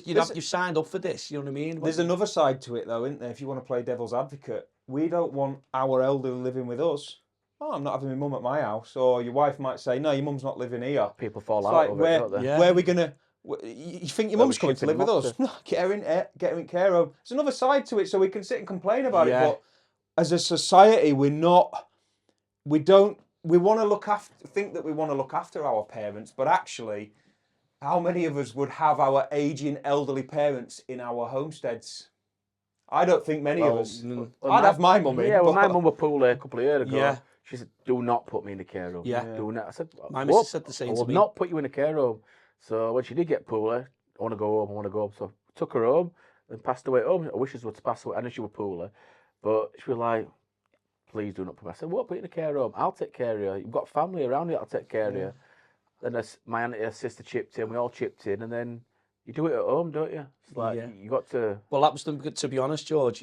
you signed up for this, you know what I mean? There's another side to it though, isn't there? If you want to play devil's advocate, we don't want our elderly living with us. Oh, I'm not having my mum at my house. Or your wife might say, no, your mum's not living here. People fall it's out like, of where, it, don't they? Where are we going to... You think your mum's coming to live with us? No, get her in care home. There's another side to it, so we can sit and complain about it. But as a society, we want to think that we want to look after our parents, but actually, how many of us would have our aging elderly parents in our homesteads? I don't think many of us. I'd have my mum in. Yeah, well, my mum was poorly a couple of years ago. Yeah. She said, do not put me in a care home. Yeah. Do not. I said, my missus said the same I to will me. not put you in a care home. So when she did get poorly, I want to go home. So I took her home and passed away at home. I wish she would pass away. I know she was poorly. But she was like, please do not put me. I said, what, put you in a care home? I'll take care of you. You've got family around you, I'll take care of you. Then my auntie and sister chipped in, we all chipped in, and then you do it at home, don't you? It's like, you got to... Well, that was, to be honest, George,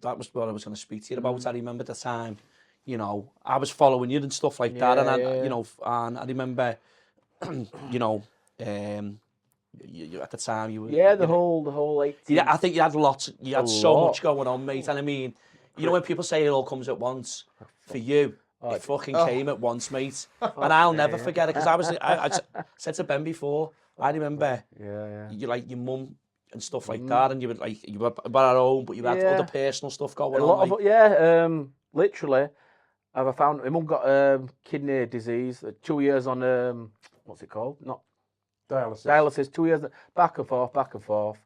that was what I was going to speak to you about. I remember the time, you know, I was following you and stuff like that, and you know, and I remember, you know, you, at the time you were... Yeah, the whole 18... Yeah, I think you had so much going on, mate, and I mean, you know when people say it all comes at once, for you, it fucking came at once, mate. And I'll never forget it, because I said to Ben before, I remember you like your mum and stuff like that, and you were like, you were at home, but you had other personal stuff going on. Literally, I've found, my mum got kidney disease, 2 years on, what's it called? Not dialysis, 2 years, back and forth.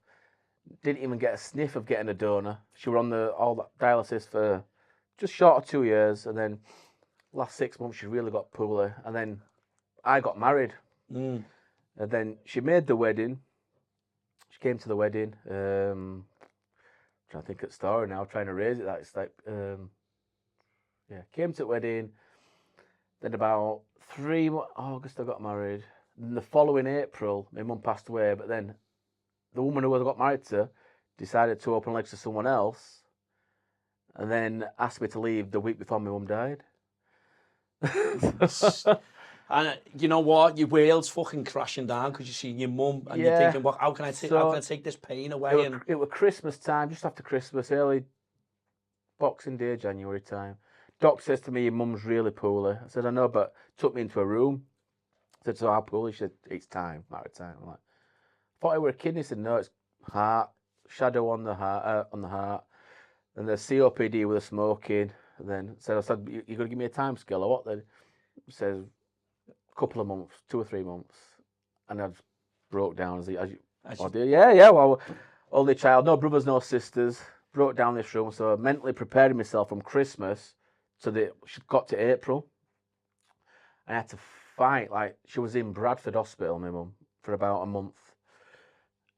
Didn't even get a sniff of getting a donor. She were on all that dialysis for just short of 2 years, and then last 6 months she really got poorly, and then I got married, and then she made the wedding. She came to the wedding. Trying to think of the story now, trying to raise it. It's like, came to the wedding. Then about August I got married. Then the following April, my mum passed away, but then the woman who I got married to decided to open legs to someone else, and then asked me to leave the week before my mum died. And you know what? Your world's fucking crashing down because you see your mum and you're thinking, well, how can I take this pain away? It was Christmas time, just after Christmas, early Boxing Day, January time. Doc says to me, your mum's really poorly. I said, I know, but took me into a room. I said, so how poorly? She said, it's time, matter of time. I'm like, thought it were a kidney. He said, no, it's heart, shadow on the heart, and the COPD with the smoking. And then I said, you're going to give me a time scale or what then? He says, a couple of months, 2 or 3 months. And I just broke down. As Oh, you- dear. Yeah. Well, only child, no brothers, no sisters. Broke down this room, so mentally preparing myself from Christmas to she got to April. I had to fight. Like, she was in Bradford Hospital, my mum, for about a month.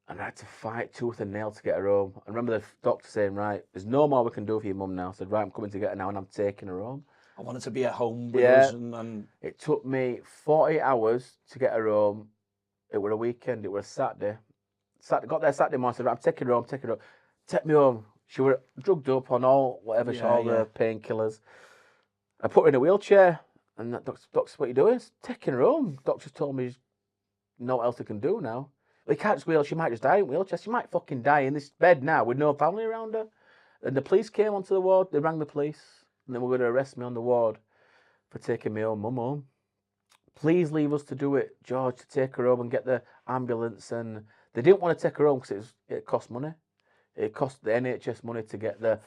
And I had to fight tooth and nail to get her home. I remember the doctor saying, right, there's no more we can do for your mum now. I said, right, I'm coming to get her now, and I'm taking her home. I wanted to be at home with Yeah. us and It took me 40 hours to get her home. It was a weekend. It was a Saturday. Got there Saturday morning. I said, right, I'm taking her home. Take me home. She was drugged up on all the painkillers. I put her in a wheelchair, and that doctor, what are you doing? Taking her home. Doctors told me there's no else they can do now. They can't just wheel. She might just die in a wheelchair. She might fucking die in this bed now with no family around her. And the police came onto the ward. They rang the police, and they were going to arrest me on the ward for taking my own mum home. Please leave us to do it, George, to take her home and get the ambulance. And they didn't want to take her home because it cost money. It cost the NHS money to get the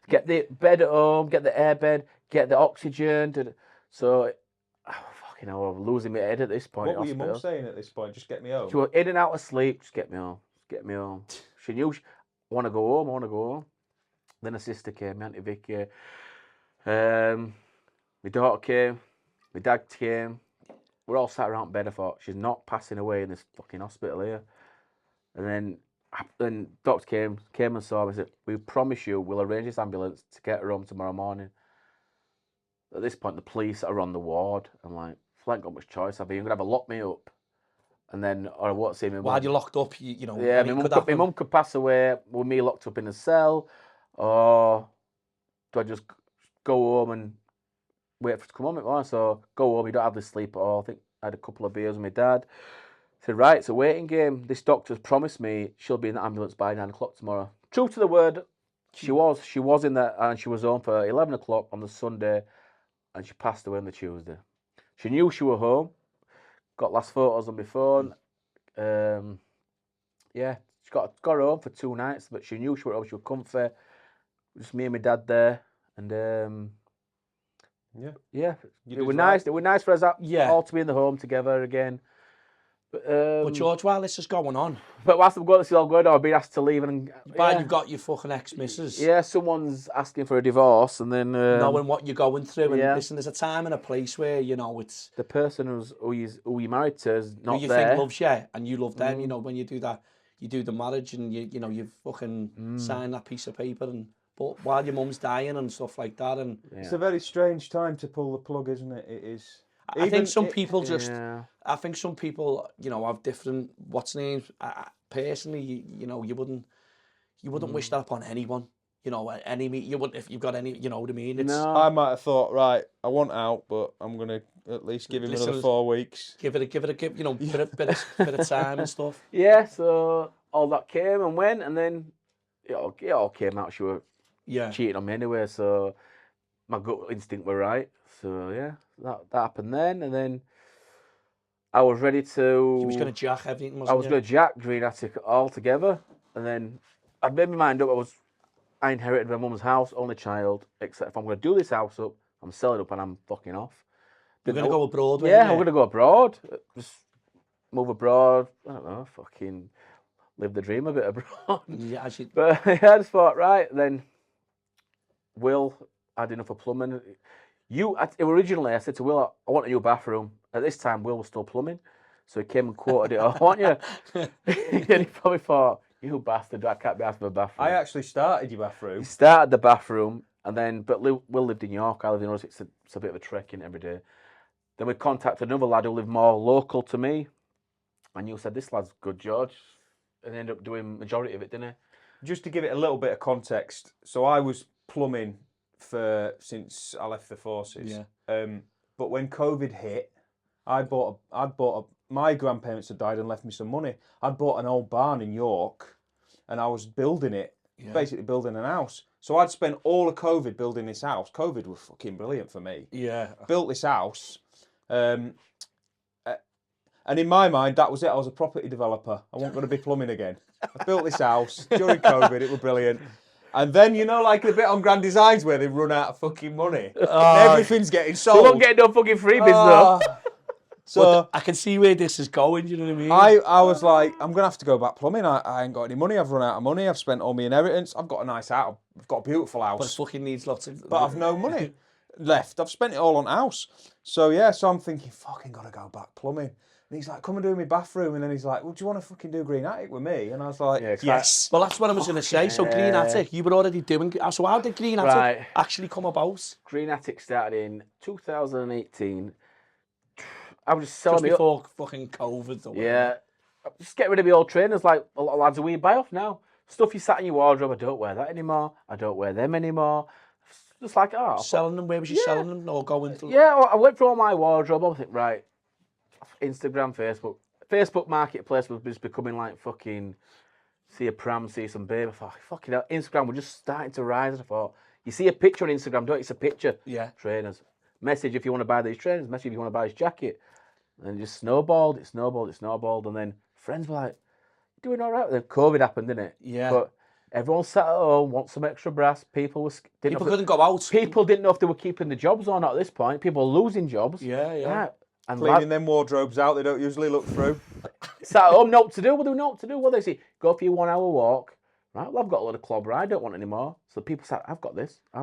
get the bed at home, get the air bed, get the oxygen. So, fucking hell, I'm losing my head at this point. What were your mum saying at this point? Just get me home. She was in and out of sleep. Just get me home. She knew I want to go home. Then her sister came, my Auntie Vicky. My daughter came. My dad came. We're all sat around bed. I thought, she's not passing away in this fucking hospital here. And then doctor came and saw me and said, we promise you we'll arrange this ambulance to get her home tomorrow morning. At this point, the police are on the ward. I'm like, I ain't got much choice, have you? You're going to have to lock me up. And then, or I won't see my mum. while you're locked up, you know. Yeah, my mum could pass away with me locked up in a cell. Or do I just go home and wait for her to come home? So go home, you don't have the sleep at all. I think I had a couple of beers with my dad. I said, right, it's a waiting game. This doctor's promised me she'll be in the ambulance by 9 o'clock tomorrow. True to the word, she was in there, and she was home for 11 o'clock on the Sunday, and she passed away on the Tuesday. She knew she was home. Got last photos on my phone. Yeah, she got her home for 2 nights, but she knew she was home. She was comfy. Just me and my dad there, and yeah, it was nice. It was nice for us all to be in the home together again. But George, while this is going on, but whilst I'm going, this is all going on, I've been asked to leave, and you've got your fucking ex-missus. Yeah, someone's asking for a divorce, and then knowing what you're going through, and listen, there's a time and a place where it's the person who you're married to is not who you there. think loves you, and you love them. You know, when you do that, you do the marriage, and you fucking sign that piece of paper, but while your mum's dying and stuff like that, and it's a very strange time to pull the plug, isn't it? It is. I think some people I think some people, have different names. Personally, you wouldn't wish that upon anyone. You wouldn't if you've got any. You know what I mean? No. I might have thought, right, I want out, but I'm gonna at least give him another 4 weeks. Give it a bit of time and stuff. Yeah. So all that came and went, and then it all came out. She was cheating on me anyway. So my gut instinct were right. So yeah, that happened then, and then I was ready to. You was going to jack everything. I was going to jack Green Attic all together, and then I made my mind up. I inherited my mum's house, only child. Except if I'm going to do this house up, I'm selling up and I'm fucking off. You're going to go abroad. Yeah, I'm going to go abroad. Just move abroad. I don't know, fucking live the dream a bit abroad. Yeah, But I just thought, right then. Will had enough of plumbing. Originally, I said to Will, I want a new bathroom. At this time, Will was still plumbing. So he came and quoted it. I want you. And he probably thought, you bastard, I can't be asked for a bathroom. I actually started your bathroom. He started the bathroom, and then, but Will lived in York. I live in Wales. It's a bit of a trek in every day. Then we contacted another lad who lived more local to me. And you said, this lad's good, George. And ended up doing majority of it, didn't he? Just to give it a little bit of context. So I was plumbing since I left the forces. Yeah. But when COVID hit, my grandparents had died and left me some money. I'd bought an old barn in York, and I was building it, basically building an house. So I'd spent all of COVID building this house. COVID was fucking brilliant for me. Yeah. Built this house, and in my mind, that was it. I was a property developer. I wasn't going to be plumbing again. I built this house during COVID. It was brilliant. And then, like the bit on Grand Designs where they run out of fucking money. Everything's getting sold. We won't get no fucking freebies though. So But I can see where this is going, you know what I mean? I was like, I'm gonna have to go back plumbing. I ain't got any money. I've run out of money. I've spent all my inheritance. I've got a nice house. I've got a beautiful But it house, fucking needs lots of... but I've no money left. I've spent it all on house. So yeah, so I'm thinking, fucking gotta go back plumbing. And he's like, come and do my bathroom. And then he's like, well, do you want to fucking do Green Attic with me? And I was like, Yeah, 'cause yes. Well, that's what I was going to say. So Green Attic, you were already doing... So how did Green Attic Right. actually come about? Green Attic started in 2018. I was just selling Just me before fucking COVID. Or Yeah. Just get rid of the old trainers like a lot of lads are we buy off now. Stuff you sat in your wardrobe, I don't wear that anymore. I don't wear them anymore. Just like, Selling them? Where was you selling them? Or going through... yeah, I went through all my wardrobe. I think, right, Instagram, Facebook. Facebook Marketplace was just becoming like fucking, see a pram, see some babe. I thought, fucking hell, Instagram was just starting to rise. And I thought, you see a picture on Instagram, don't you? It's a picture. Yeah. Trainers. Message if you want to buy these trainers. Message if you want to buy this jacket. And it just snowballed, it snowballed, it snowballed. And then friends were like, you're doing all right. Then COVID happened, didn't it? Yeah. But everyone sat at home, want some extra brass. People couldn't go out. People didn't know if they were keeping the jobs or not at this point. People were losing jobs. Yeah, yeah. Right. And Cleaning them wardrobes out, they don't usually look through. sat at home, know what to do. Well, they know what to do. What they see, go for your 1 hour walk. Right, well, I've got a lot of clobber. I don't want any more. So people sat, I've got this. So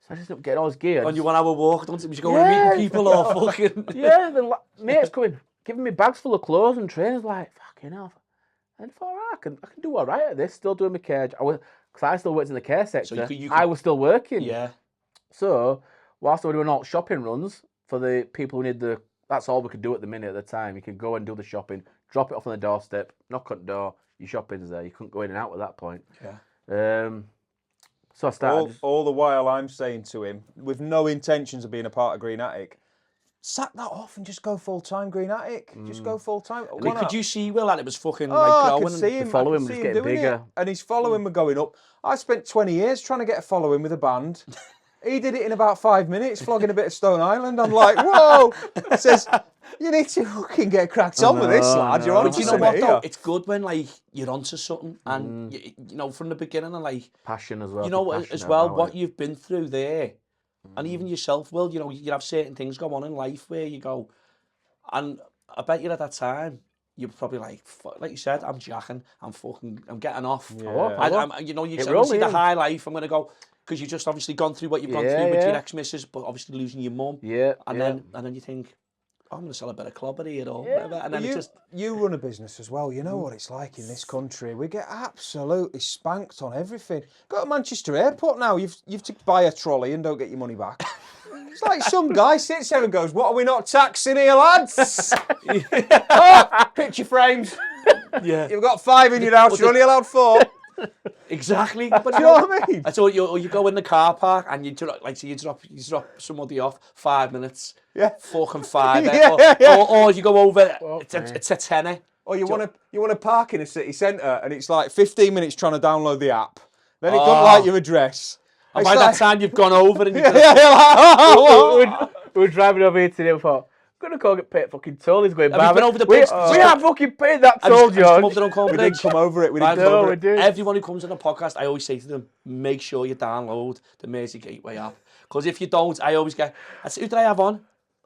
I just don't get all this gear. On your 1 hour walk, don't you? You go Yeah. meeting people or fucking... Yeah, then mates coming, giving me bags full of clothes and trainers. Like, fucking hell. And I thought, I can do all right at this. Still doing my care. Because I still worked in the care sector. So you I was still working. Yeah. So whilst I was doing all shopping runs for the people who need that's all we could do at the minute at the time. You could go and do the shopping, drop it off on the doorstep, knock on the door, your shopping's there. You couldn't go in and out at that point. Yeah. So I started. All the while I'm saying to him, with no intentions of being a part of Green Attic, sack that off and just go full time Green Attic. Just go full time. Could you see Will that it was fucking Oh, like I growing? could see him. The following I could was see getting him doing bigger. it, and his following were going up. I spent 20 years trying to get a following with a band. He did it in about 5 minutes, flogging a bit of Stone Island. I'm like, whoa! He says, you need to fucking get cracked on with this, lad. You're on But to you know something what though? here. It's good when like you're onto something and you know from the beginning and like Passion as well. you know be as passionate well about what it. you've been through there, and even yourself, Will. You know you have certain things go on in life where you go, and I bet you at that time you're probably like you said, I'm jacking, I'm getting off. Yeah. You know you It see the in. high life. I'm gonna go because you've just obviously gone through what you've gone Yeah, through with your yeah. ex-missus, but obviously losing your mum. Yeah. And yeah. then you think, oh, I'm going to sell a bit of clobber here or Yeah. whatever. And then you, it just... you run a business as well. You know what it's like in this country. We get absolutely spanked on everything. Go to Manchester Airport now. You've to buy a trolley and don't get your money back. It's like some guy sits there and goes, "What are we not taxing here, lads?" Oh, picture frames. Yeah. You've got 5 in your house. You're only allowed 4. Exactly. But Do you know what I mean? I told you go in the car park and you drop somebody off 5 minutes. Yeah. Fucking 5. Yeah. Or you go over, Fuck it's a tenner. Or you want to park in a city centre and it's like 15 minutes trying to download the app. Then it doesn't like your address. And It's by like- that time you've gone over and you've Yeah, got you're like, oh, we were driving over here today. We thought, I'm gonna go get paid fucking toll. He's going Have you back. been over the we, bridge? we have fucking paid that toll, Have you come George. up the Runcorn we Bridge? didn't come over it. We didn't Right, come no, over we it. did. Everyone who comes on the podcast, I always say to them, make sure you download the Mersey Gateway app. Because if you don't, I always get... I said, who did I have on?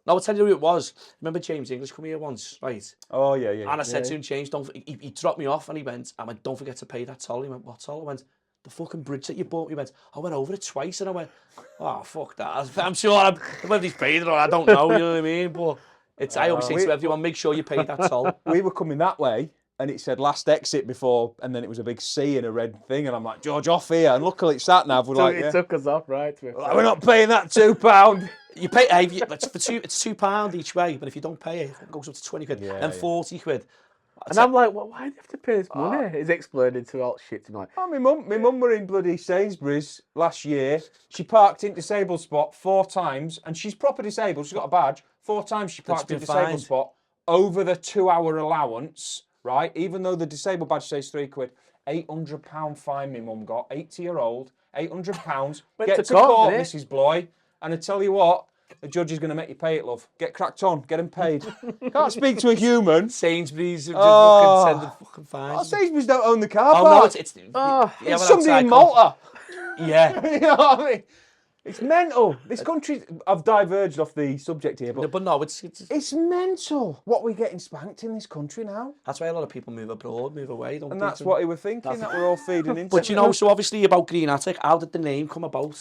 No, I'll tell you who it was. Remember James English come here once, right? Oh, yeah, yeah. And I said to him, James, he dropped me off and he went, I went, don't forget to pay that toll. He went, what toll? I went, the fucking bridge that you bought. He went, I went over it twice and I went, oh, fuck that. I'm sure whether he's paid it or I don't know, you know what I mean? But it's, I always say to everyone, make sure you pay that toll. We were coming that way and it said last exit before, and then it was a big C and a red thing. And I'm like, George, off here. And luckily it's sat nav. We're like, It yeah. took us off, right? We're not paying that £2. You pay, it's £2 each way, but if you don't pay it, it goes up to 20 quid, Yeah, then yeah. 40 quid. And I'm like, well, why do you have to pay this money? He's explaining to all shit tonight. Oh, my mum were in bloody Sainsbury's last year. She parked in disabled spot 4 times, and she's proper disabled. She's got a badge. 4 times she parked in been disabled fined. spot over the 2-hour allowance, right? Even though the disabled badge says 3 quid. £800 fine my mum got, 80-year-old, £800. Went Get to to court, court, didn't it? Mrs. Bloy. And I tell you what, the judge is going to make you pay it, love. Get cracked on, get him paid. Can't speak to a human. Sainsbury's just Oh. fucking sending fucking fines. Oh, Sainsbury's don't own the car Oh park. no, it's It's well, somebody outside in Malta. Yeah. You know what I mean? It's mental. This country. I've diverged off the subject here, but But no, it's mental what we're getting spanked in this country now. that's why a lot of people move abroad, move away, don't And they? that's what they were thinking, that we're all feeding into. But you know, so obviously about Green Attic, how did the name come about?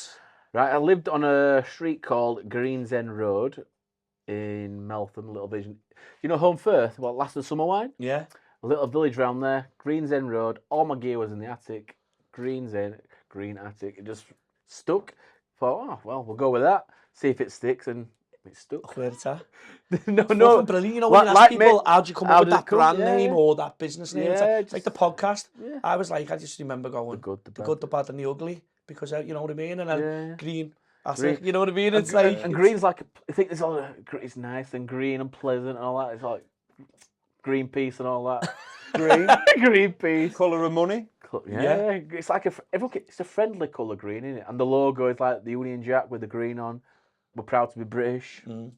Right, I lived on a street called Greens End Road in Meltham, Little Vision. You know Home Firth, what, last of summer wine? Yeah. A little village round there, Greens End Road. All my gear was in the attic. Greens End, Green Attic. It just stuck. Thought, oh, well, we'll go with that. See if it sticks, and it stuck. Where it's at. no, Fucking brilliant. You know, when you ask like people, me- how'd you come how up with did it that come? brand Yeah, name yeah. or that business name? It's Yeah, like the podcast. Yeah. I just remember going, The good, the the bad. good, the bad, and the ugly, because you know what I mean? And then Yeah. green. That's Green. it. You know what I mean? It's like... And green's like, I think it's all, it's nice and green and pleasant and all that. It's like Greenpeace and all that. Green, Greenpeace. colour of money. Yeah, it's like it's a friendly colour green, isn't it? And the logo is like the Union Jack with the green on. We're proud to be British. Mm.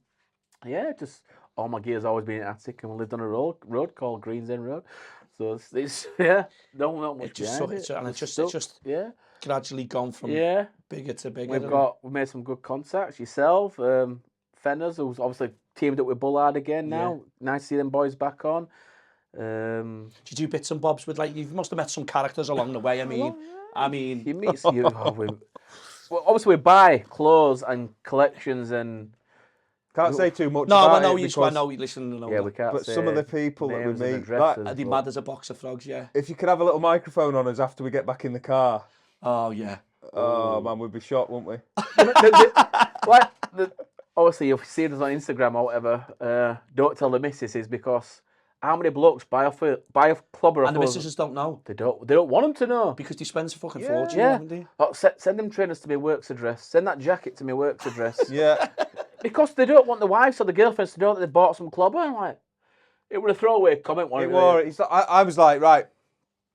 Yeah, just all my gear's always been in Attic, and we lived on a road called Greens End Road. So it's yeah, not much It just, behind it's, and it's stuck. just yeah, gradually gone from yeah. bigger to bigger. We've made some good contacts. Yourself, Fenners, who's obviously teamed up with Bullard again now. Nice to see them boys back on. Did you do bits and bobs with, like, you must have met some characters along the way. I mean, You meet you. Well, obviously we buy clothes and collections and Can't say too much no, about I know it you. I because- know you. Listen, no, yeah, we can't. But say some of the people that we names and meet, addresses, I'd be but- mad as a box of frogs. Yeah. If you could have a little microphone on us after we get back in the car, Oh yeah. oh man, we'd be shocked, wouldn't we? Obviously, if you see us on Instagram or whatever, don't tell the missus because how many blokes buy a clubber And the off us? missuses don't know They don't want them to know. because they spend a fucking Yeah. fortune, Yeah. haven't they? Oh, send them trainers to my works address. Send that jacket to my works address. Yeah. Because they don't want the wives or the girlfriends to know that they bought some clobber. I'm like, it was a throwaway comment. It was. It's like, I was like, right.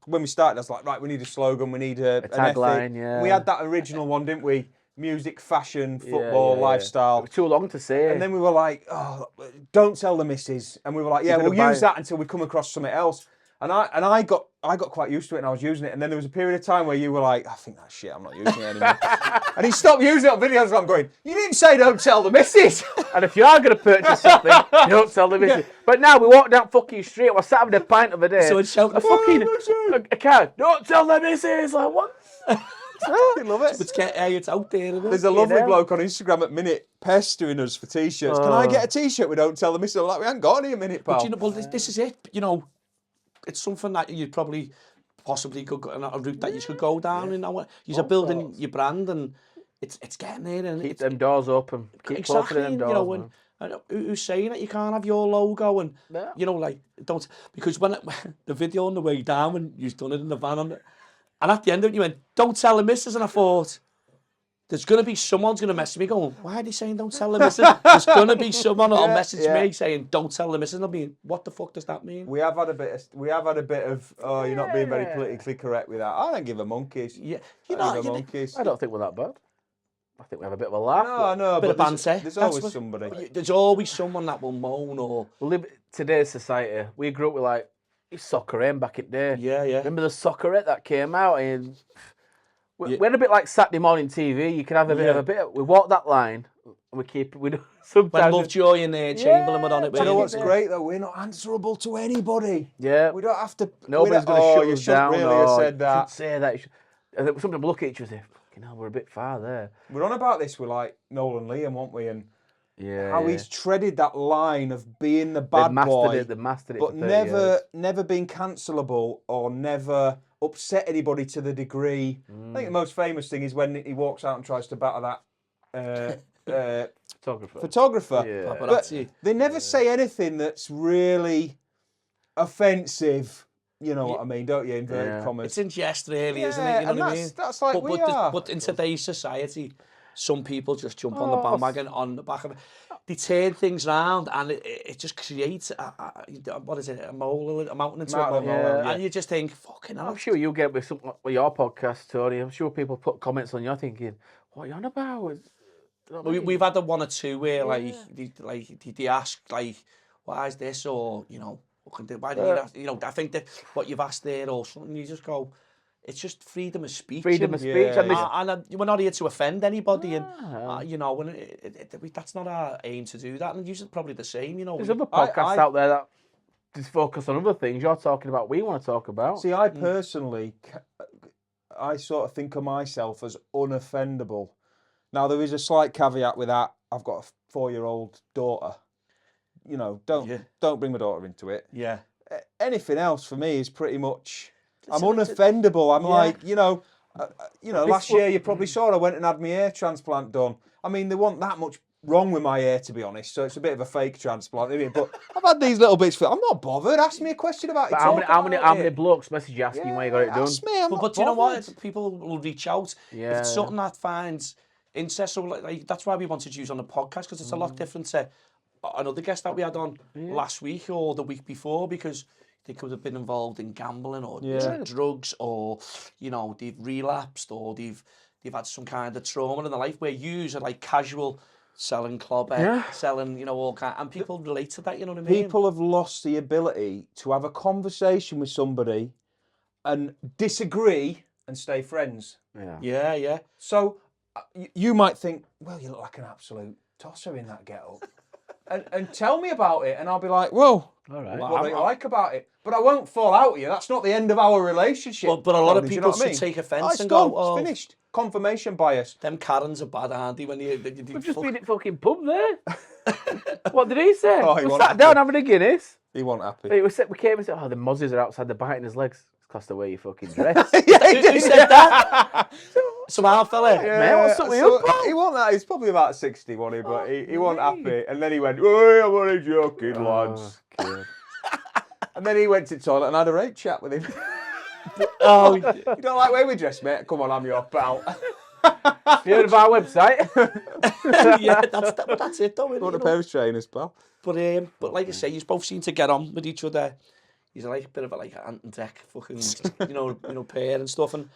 When we started, I was like, right, we need a slogan, we need an tagline, ethic. yeah. We had that original one, didn't we? Music, fashion, football, lifestyle. Too long to say. And then we were like, oh, don't tell the missus. And we were like, yeah, You're we'll gonna buy use it. that until we come across something else. And I got quite used to it and I was using it. And then there was a period of time where you were like, I think that's shit, I'm not using it anymore. And he stopped using it on videos and I'm going, you didn't say don't tell the missus. And if you are going to purchase something, don't tell the missus. But now we walk down fucking street. We're sat having a pint of a day. So it's shouting, a fucking a car. Don't tell the missus. Like what? I love it. It's out there, isn't it? There's a lovely know. bloke on Instagram at Minute pestering us for t-shirts. Can I get a t-shirt? We don't tell the missus. I'm like, we haven't got any a minute, pal. But you know, well, this is it. You know, it's something that you probably, possibly could go, a route that you should go down. You know, you're building your brand, and it's getting there. And Keep it's, them doors open. Keep exactly. opening You them doors. know, man. and who's saying that you can't have your logo and Yeah. you know, like don't because when the video on the way down when you've done it in the van and at the end of it you went, don't tell the missus, and I thought, there's going to be someone's going to message me going, why are they saying don't tell the missus? There's going to be someone that'll message me saying don't tell the missus, and I'll be, what the fuck does that mean? We have had a bit of oh, you're not being very politically correct with that. I don't give a monkeys. Yeah, I don't give a monkeys. I don't think we're that bad. I think we have a bit of a laugh. No, bit of but banter. there's That's always what- somebody. There's always someone that will moan or We live today's society. We grew up with like soccer aim back in the day. yeah. Remember the soccerette that came out and we Yeah. had a bit like Saturday morning TV. You can have a bit of a bit. We walk that line. And we keep. We do When sometimes. Lovejoy and Chamberlain were on it. Do you know weren't what's they? great though? We're not answerable to anybody. Yeah. We don't have to. Nobody's going going to to you shut us shouldn't down. really have said that. Shouldn't say that. And then sometimes we look at each other and say, "Fucking hell, we're a bit far there." We're on about this with like Nolan Liam, weren't we? And Yeah. how he's treaded that line of being the bad boy, They mastered it. but for 30 years. never being cancelable or never upset anybody to the degree. I think the most famous thing is when he walks out and tries to batter that Photographer. photographer. Yeah. But they never say anything that's really offensive. You know what I mean, don't you? Inverted Yeah. commas. It's in jest, really, isn't Yeah, it? You know and what I mean? that's like we are. But in today's society, some people just jump on the bandwagon on the back of it. They turn things around, and it just creates what is it? A mountain into a molehill. yeah. And you just think, fucking hell. I'm sure you get with something with your podcast, Tony. I'm sure people put comments on you thinking, "What are you on about?" You know what I mean? We've had the one or two where they ask like, why is this, or you know, why do you ask? You know, I think that what you've asked there or something, you just go, it's just freedom of speech. Freedom of speech. Yeah, And this, We're not here to offend anybody, and Ah. you know, when that's not our aim to do that. And you're probably the same, you know. there's other podcasts out there that just focus on other things. You're talking about we want to talk about. See, I personally, I sort of think of myself as unoffendable. Now, there is a slight caveat with that. I've got a 4-year-old daughter. You know, don't bring my daughter into it. Yeah. Anything else for me is pretty much, I'm Listen, unoffendable. I'm yeah. like, last year you probably saw I went and had my ear transplant done. I mean, there wasn't that much wrong with my ear, to be honest, so it's a bit of a fake transplant, isn't it? But I've had these little bits. I'm not bothered. Ask me a question about it. But how many blokes message you asking why you got it done? Ask me. I'm But not do you know what? bothered. People will reach out. Yeah. If it's something that finds interest, so like that's why we wanted to use on the podcast, because it's a lot different to another guest that we had on last week or the week before, because they could have been involved in gambling or drugs, or they've relapsed, or they've had some kind of trauma in their life, where yous are like casual selling clobber, selling all kind, and people relate to that. You know what I mean? People have lost the ability to have a conversation with somebody and disagree and stay friends. Yeah. So you might think, well, you look like an absolute tosser in that get-up. and tell me about it, and I'll be like, well, all right. what do you like about it? But I won't fall out with you. That's not the end of our relationship. But a lot of do you people know what I should mean? take offence It's and done. go, "Oh, It's finished. Confirmation bias. them Karens are bad, aren't they?" When you We've just been at fucking pub there. What did he say? Oh, he we wasn't sat down having a Guinness. He wasn't happy. We came and said, "Oh, the mozzies are outside. They're biting his legs. It's because the way you fucking dress." Who said that? Some our fella. Man, what's up with you, pal? He wasn't that. He's probably about 60, wasn't he? But he wasn't happy. And then he went, "Oh, I'm only joking, lads." God. And then he went to the toilet and had a rape chat with him. Oh, You don't like the way we dress, mate? Come on, I'm your pal. You heard of our website? yeah, that's it though. What You a know? pair of trainers, pal. But like I say, you both seem to get on with each other. He's like a bit of an ant and deck fucking, pair and stuff. And,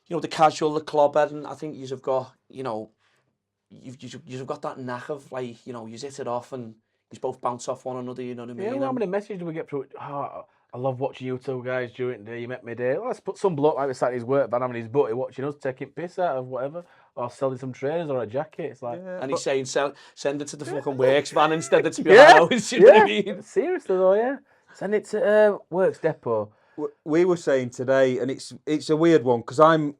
the casual, the clobber, and I think you've got, you've got that knack of like, you hit it off and you both bounce off one another, you know what I mean? Yeah, well, how many messages do we get through? Oh, I love watching you two guys during the day. You met me there. Let's put some bloke like we sat in his work van having his butty watching us taking piss out of whatever, or selling some trainers or a jacket. It's like, And he's saying, send it to the fucking works van instead of to your house, you know what I mean? Seriously though, yeah. Send it to Works Depot. We were saying today, and it's a weird one, because I'm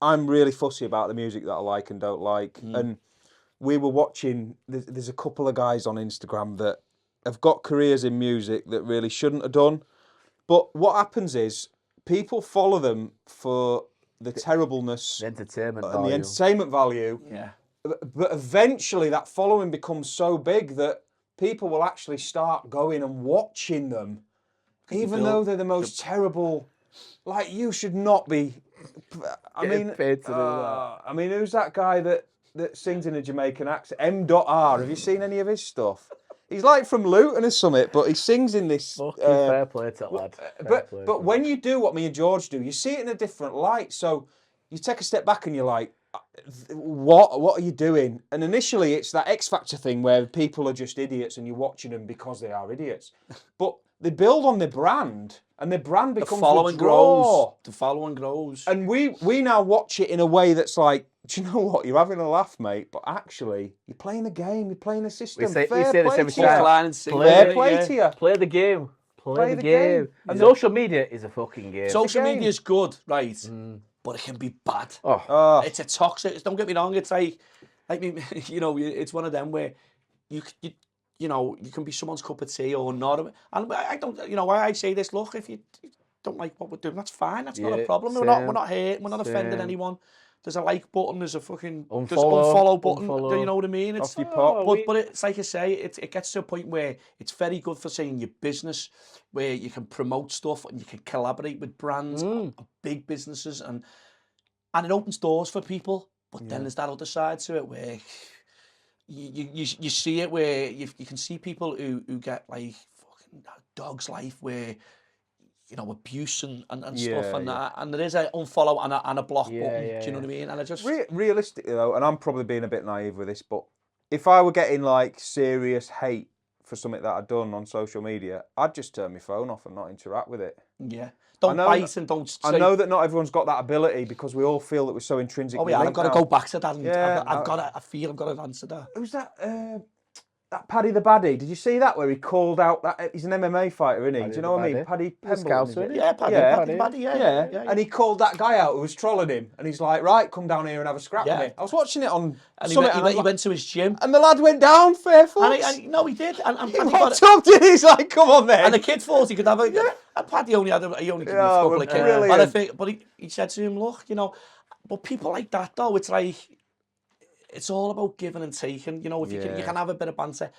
really fussy about the music that I like and don't like. And we were watching, there's a couple of guys on Instagram that have got careers in music that really shouldn't have done. But what happens is people follow them for the terribleness The entertainment and value. the entertainment value. Yeah. But eventually that following becomes so big that people will actually start going and watching them, even though they're the most terrible. Like, you should not be. I Getting mean, paid to do that. I mean, who's that guy that sings in a Jamaican accent? M.R. Have you seen any of his stuff? He's like from Luton or something, but he sings in this. Fucking fair play to that lad. But when you do what me and George do, you see it in a different light. So you take a step back and you're like, what are you doing? And initially it's that X Factor thing where people are just idiots and you're watching them because they are idiots. But they build on their brand, and their brand becomes The following the draw. grows. The following grows. And we now watch it in a way that's like, do you know what? You're having a laugh, mate, but actually you're playing a game, you're playing a system. We say Fair this play every to you. time. Line and sing. Fair play to you. Play the game. Play the game. And Social media is a fucking game. Social game. media is good, right? But it can be bad. Oh. It's a toxic. Don't get me wrong. It's like it's one of them where you can be someone's cup of tea or not. And I don't. Why I say this. Look, if you don't like what we're doing, that's fine. That's not a problem. We're not hurting. We're not offending anyone. There's a like button. There's a fucking unfollow button. Unfollow. You know what I mean? It's Off you pop. but it's like I say, it gets to a point where it's very good for saying your business, where you can promote stuff and you can collaborate with brands, and big businesses, and it opens doors for people. But then there's that other side to it where you see it, where you can see people who get like fucking dog's life, where abuse and stuff, and there is an unfollow and a block button. Do you know what I mean? And I just Realistically though, and I'm probably being a bit naive with this, but if I were getting like serious hate for something that I'd done on social media, I'd just turn my phone off and not interact with it. Yeah. Don't know bite that- and don't say... I know that not everyone's got that ability because we all feel that we're so intrinsically Oh yeah, I've linked got to now. go back to that. And Yeah, I feel I've got to answer that. Who's that? That Paddy the Baddie. Did you see that where he called out that he's an MMA fighter, isn't he? Paddy Do you the know what I mean? Baddie. Paddy He's a Pembleton. Scouser, is it? isn't he? Yeah, Paddy, Yeah. Paddy, Yeah. And he called that guy out who was trolling him, and he's like, "Right, come down here and have a scrap Yeah. with me." I was watching it on And he Summit, went, and, I was he like- went to his gym. and the lad went down, fair fucks. No, he did. And He Paddy got walked up to him, he's like, "Come on, then." And the kid thought he could have a... And Paddy only gave him a Yeah, couple well, of kicks. brilliant. And I think, but he said to him, look, you know, but people like that though, it's like, it's all about giving and taking. You know, if you can have a bit of banter,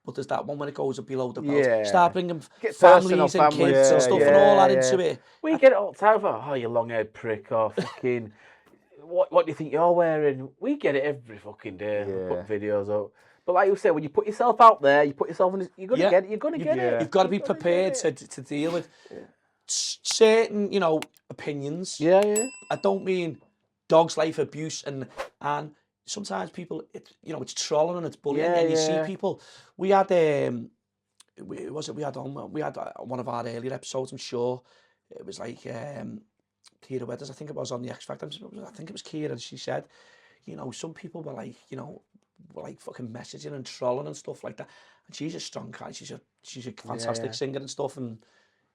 but there's that one when it goes up below the belt. Yeah. Start bringing Get families personal, and kids Yeah, and stuff and all that yeah. into it. We get it all the time. Oh, you long-haired prick, or fucking... what do you think you're wearing? We get it every fucking day. Yeah. Put videos up. But like you said, when you put yourself out there, you put yourself in... You're going to Yeah. get it. You're going to get Yeah. it. You've got to be You've gotta prepared get it. to deal with certain, you know, opinions. Yeah, yeah. I don't mean dog's life abuse and sometimes people, it's trolling and it's bullying, Yeah, and you see yeah. people. We had we had one of our earlier episodes. I'm sure it was like Kira Weathers. I think it was on the X Factor. I think it was Kira, and she said, you know, some people were like, were like fucking messaging and trolling and stuff like that. And she's a strong guy. She's a fantastic yeah. singer and stuff, and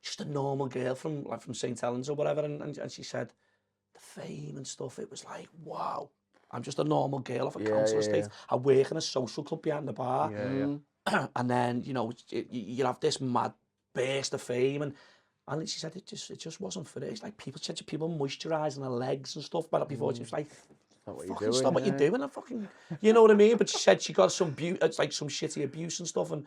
just a normal girl from St. Helens or whatever. And she said, the fame and stuff, it was like, wow, I'm just a normal girl off a council estate. I work in a social club behind the bar. Yeah. And then, you have this mad burst of fame. And she said it just wasn't for it. It's like people moisturising their legs and stuff. But before she was like, fucking stop what you're doing. And fucking, you know what I mean? But she said she got it's like some shitty abuse and stuff. And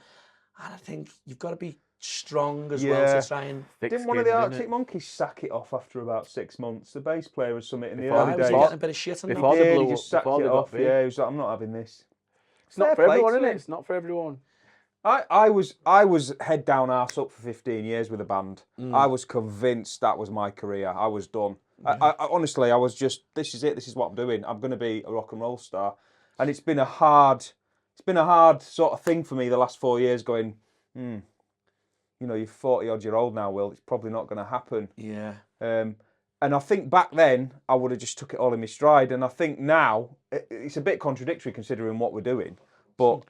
I think you've got to be strong as well to try and... Didn't one of the Arctic Monkeys sack it off after about 6 months? The bass player was something in the Before early I days. was getting a bit of shit on them. Before they Yeah, blew he up, just sacked before it they got off. big. Yeah, he was like, I'm not having this. It's not for Fair play everyone, to isn't it? him. It's not for everyone. I was head down, arse up for 15 years with a band. I was convinced that was my career. I was done. I honestly, I was just, this is it. This is what I'm doing. I'm going to be a rock and roll star. And it's been a hard sort of thing for me the last 4 years going, you're 40-odd-year-old now, Will. It's probably not going to happen. Yeah. And I think back then, I would have just took it all in my stride. And I think now, it's a bit contradictory considering what we're doing. But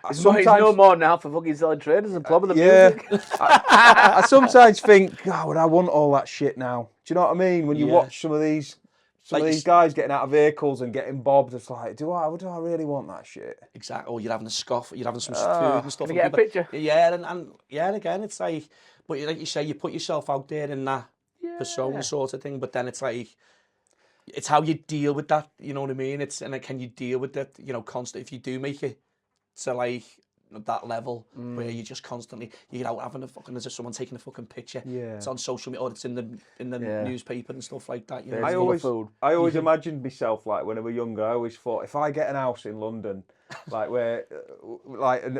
It's no more now for fucking selling trainers and plumbing the music. I sometimes think, God, would I want all that shit now? Do you know what I mean? When you watch some of these guys getting out of vehicles and getting bobbed, it's like, do I really want that shit? Exactly. Or you're having a scoff, you're having some food and stuff. Can I get a picture? Yeah, and again, it's like, but like you say, you put yourself out there in that persona sort of thing, but then it's like, it's how you deal with that, you know what I mean? Can you deal with that, constant, if you do make it to like that level where you just constantly, you're out having there's someone taking a fucking picture. Yeah. It's on social media or it's in the newspaper and stuff like that. I always imagined myself like when I was younger. I always thought if I get an house in London, like where,